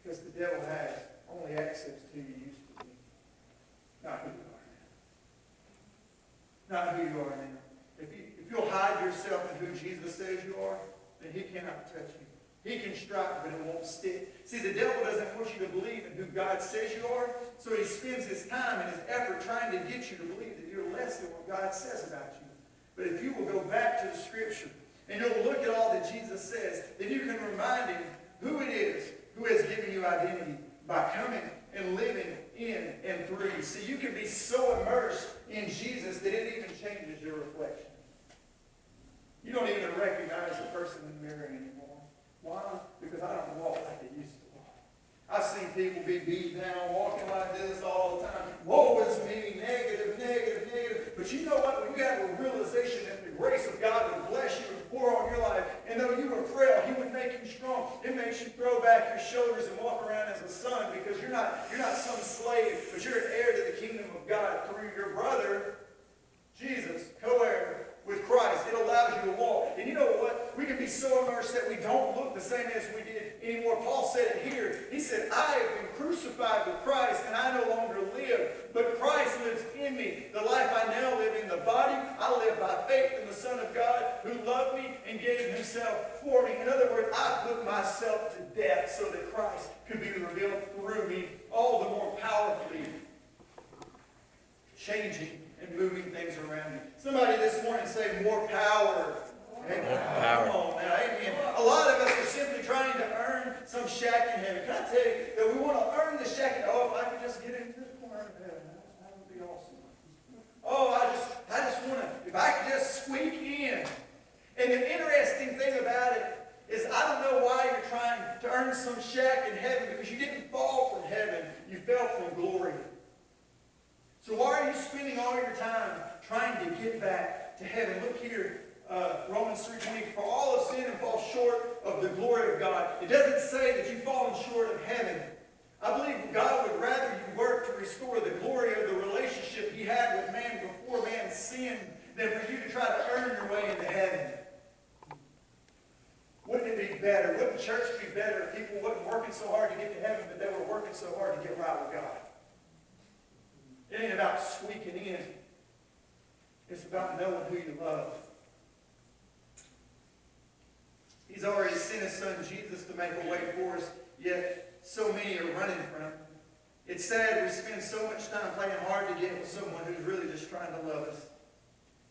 Speaker 4: Because the devil has only access to you used to be. Not who you are now. Not who you are now. If you'll hide yourself in who Jesus says you are, then he cannot touch you. He can strike, but it won't stick. See, the devil doesn't want you to believe in who God says you are, so he spends his time and his effort trying to get you to believe that you're less than what God says about you. But if you will go back to the Scripture and you'll look at all that Jesus says, then you can remind him who it is who has given you identity by coming and living in and through you. See, you can be so immersed in Jesus that it even changes your reflection. You don't even recognize the person in the mirror anymore. Why? Because I don't walk like I used to walk. I've seen people be beat down, walking like this all the time. Woe is me, negative, negative, negative. But you know what? When you have a realization that the grace of God would bless you and pour on your life, and though you were frail, he would make you strong. It makes you throw back your shoulders and walk around as a son, because you're not some slave, but you're an heir to the kingdom of God through your brother, Jesus, co-heir with Christ. It allows you to walk. And you know what? We can be so immersed that we don't look the same as we did anymore. Paul said it here. He said, I have been crucified with Christ, and I no longer live, but Christ lives in me. The life I now live in the body, I live by faith in the Son of God who loved me and gave himself for me. In other words, I put myself to death so that Christ could be revealed through me all the more powerfully, changing and moving things around you. Somebody this morning say, more power. Amen. More power. Come on now, amen. A lot of us are simply trying to earn some shack in heaven. Can I tell you that we want to earn the shack? Oh, if I could just get into the corner of heaven, that would be awesome. Oh, I just want to, if I could just squeak in. And the interesting thing about it is I don't know why you're trying to earn some shack in heaven, because you didn't fall from heaven. You fell from glory. So why are you spending all your time trying to get back to heaven? Look here, Romans 3:20, for all have sinned and fall short of the glory of God. It doesn't say that you've fallen short of heaven. I believe God would rather you work to restore the glory of the relationship he had with man before man sinned than for you to try to earn your way into heaven. Wouldn't it be better? Wouldn't church be better if people wasn't working so hard to get to heaven, but they were working so hard to get right with God? It ain't about squeaking in. It's about knowing who you love. He's already sent his son Jesus to make a way for us, yet so many are running from him. It's sad we spend so much time playing hard to get with someone who's really just trying to love us.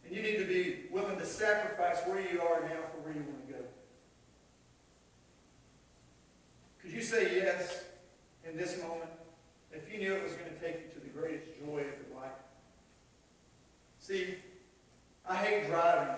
Speaker 4: And you need to be willing to sacrifice where you are now for where you want to go. Could you say yes in this moment if you knew it was going to take you to the greatest joy of your life? See, I hate driving.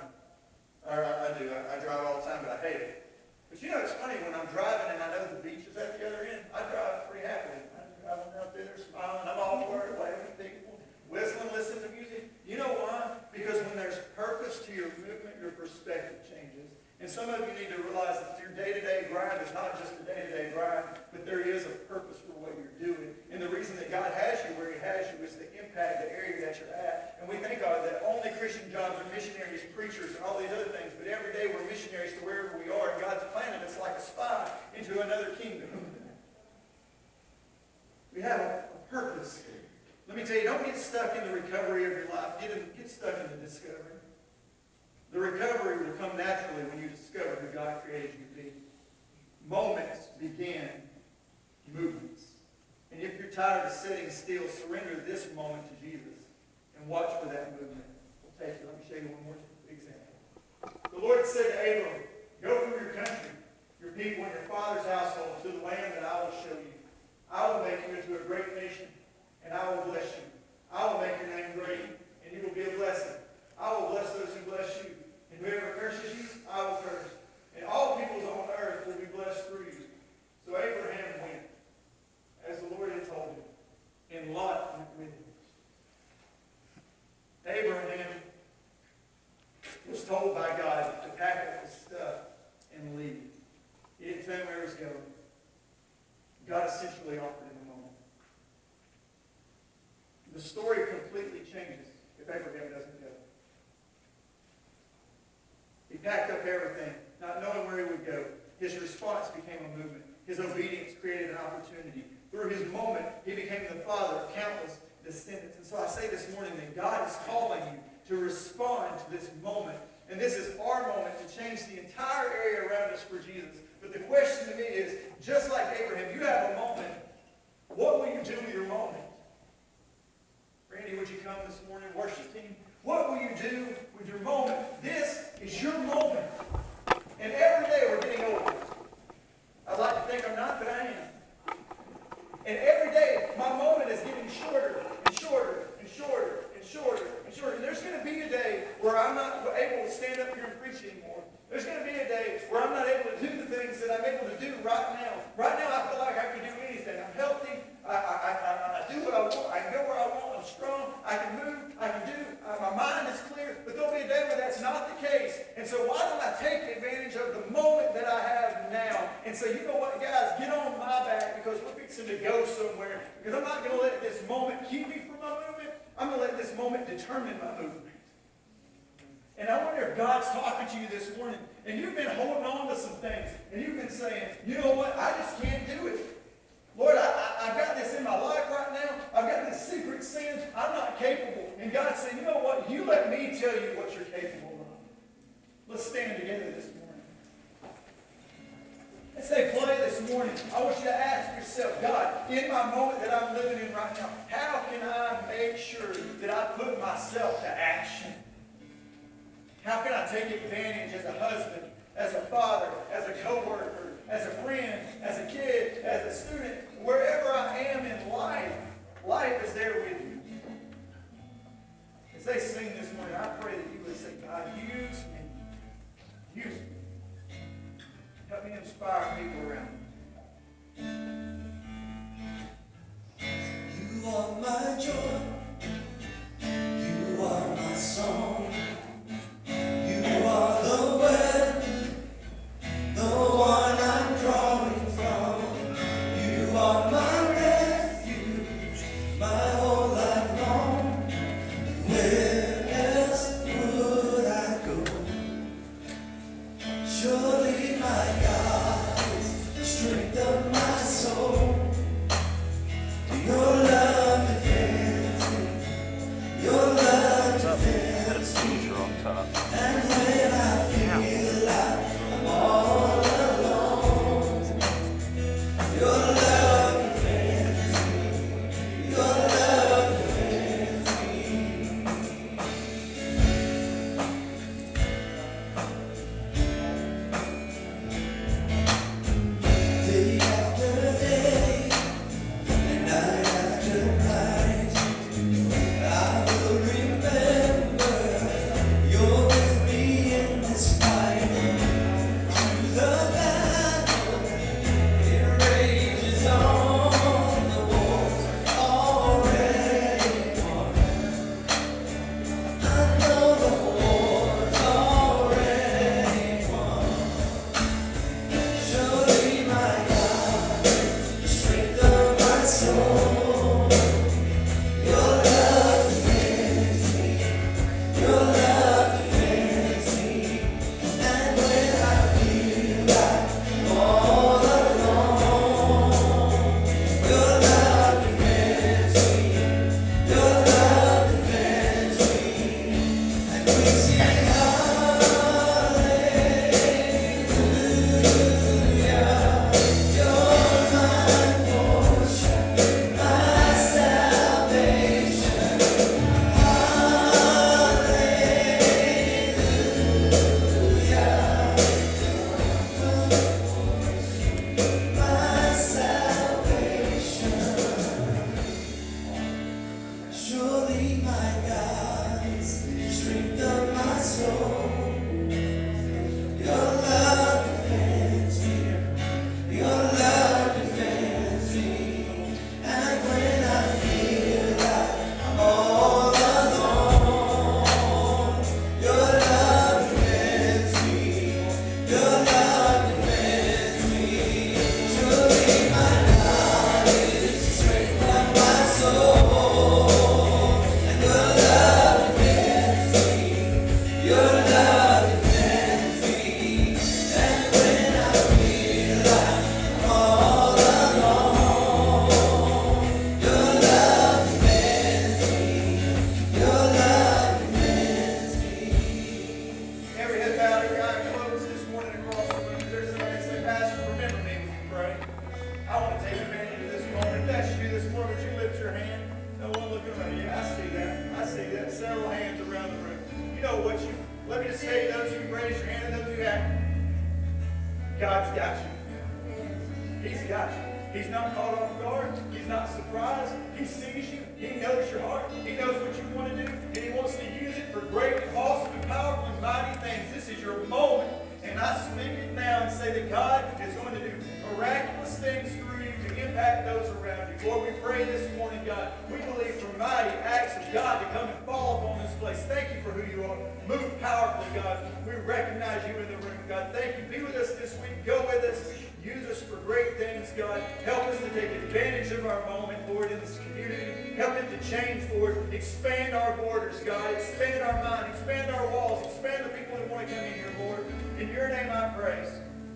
Speaker 4: Or I do. I drive all the time, but I hate it. But you know, it's funny, when I'm driving and I know the beach is at the other end, I drive pretty happily. I'm driving out there smiling. I'm all for it, waving at people, whistling, listening to music. You know why? Because when there's purpose to your movement, your perspective changes. And some of you need to realize that your day-to-day grind is not just a day-to-day grind, but there is a purpose for what you're doing. And the reason that God has you where he has you is to impact the area that you're at. And we think of that only Christian jobs are missionaries, preachers, and all these other things. But every day we're missionaries to wherever we are. And God's planted us like a spy into another kingdom. We have a purpose. Let me tell you, don't get stuck in the recovery of your life. Get stuck in the discovery. The recovery will come naturally when you discover who God created you to be. Moments begin movements. And if you're tired of sitting still, surrender this moment to Jesus and watch for that movement. We'll take you. Let me show you one more example. The Lord said to Abram, go from your country, your people, and your father's household to the land that I will show you. I will make you into a great nation, and I will bless you. I will make your name great, and you will be a blessing. I will bless those who bless you. And whoever curses you, I will curse. And all peoples on earth will be blessed through you. So Abraham went, as the Lord had told him, and Lot went with him. Abraham was told by God to pack up his stuff and leave. He didn't tell him where he was going. God essentially offered him a moment. The story completely changes if Abraham doesn't go. He packed up everything, not knowing where he would go. His response became a movement. His obedience created an opportunity. Through his moment, he became the father of countless descendants. And so I say this morning that God is calling you to respond to this moment. And this is our moment to change the entire area around us for Jesus. But the question to me is, just like Abraham, you have a moment. What will you do with your moment? Randy, would you come this morning, worship team? What will you do with your moment? This is your moment. And every day we're getting older. I'd like to think I'm not, but I am. And every day my moment is getting shorter and shorter and shorter and shorter and shorter. And there's going to be a day where I'm not able to stand up here and preach anymore. There's going to be a day where I'm not able to do the things that I'm able to do right now. Right now I feel like I can do anything. I'm healthy. I do what I want. I can go where I want. I'm strong. I can move. I can do. My mind is clear. But there'll be a day where that's not the case. And so why don't I take advantage of the moment that I have now and say, you know what, guys, get on my back because we're fixing to go somewhere. Because I'm not going to let this moment keep me from my movement. I'm going to let this moment determine my movement. And I wonder if God's talking to you this morning and you've been holding on to some things and you've been saying, you know what, I just can't do it. Lord, I've got this in my life right now. I've got this secret sin. I'm not capable. And God said, you know what? You let me tell you what you're capable of. Let's stand together this morning. As they play this morning, I want you to ask yourself, God, in my moment that I'm living in right now, how can I make sure that I put myself to action? How can I take advantage as a husband, as a father, as a co-worker, as a friend, as a kid, as a student, wherever I am in life, life is there with you. As they sing this morning, I pray that you would say, God, use me. Use me. Help me inspire people around me.
Speaker 2: You are my joy. Surely my God is the strength of my soul. Your love defends me. Your love defends me. And when I feel like I'm all alone, your love defends me. Your love defends me. Day after day, and night after night, I will remember you're with me in this fight. Through the battle, it rages on, the war's already won. I know the war's already won. Surely my God is the strength of my soul. Your love defends me. Your love defends me. And when I feel like I'm all alone, your love defends me. Your love defends me. And we sing surely my God is the strength of my soul. Your love defends me. Your love defends me. And when I feel like I'm all alone, your love defends me. Your love defends me. Surely my God is the strength of my soul. And your love defends me. Your love defends me. And when I feel like I'm all alone, your love defends me. Your love defends me.
Speaker 4: Every head bowed, every eye closed this morning across the room. If there's somebody that say, Pastor, remember me when you pray. I want to take advantage of this moment. If that's you this morning, would you lift your hand? No one looking around. Yeah, I see that. I see that. Several hands around the room. You know what you, let me just say to those of you who raise your hand and those of you who haven't, God's got you. He's got you. He's not caught off guard. He's not surprised. He sees you. He knows your heart. He knows what you want to do. And He wants to use it for great and awesome and powerful and mighty things. This is your moment. And I speak it now and say that God is going to do miraculous things through you to impact those around you. Lord, we pray this morning, God, we believe for mighty acts of God to come and fall upon this place. Thank you for who you are. Move powerfully, God. We recognize you in the room, God. Thank you. Be with us this week. Go with us. Use us for great things, God. Help us to take advantage of our moment, Lord, in this community. Help it to change, Lord. Expand our borders, God. Expand our mind. Expand our walls. Expand the people that want to come in here, Lord. In your name I pray.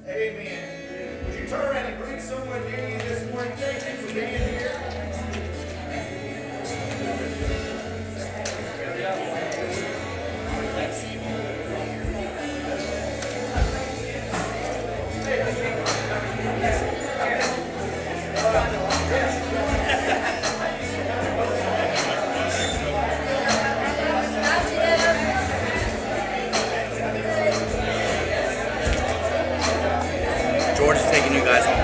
Speaker 4: Amen. Would you turn around and greet someone near you this morning? Thank you for being here.
Speaker 3: George is taking you guys home.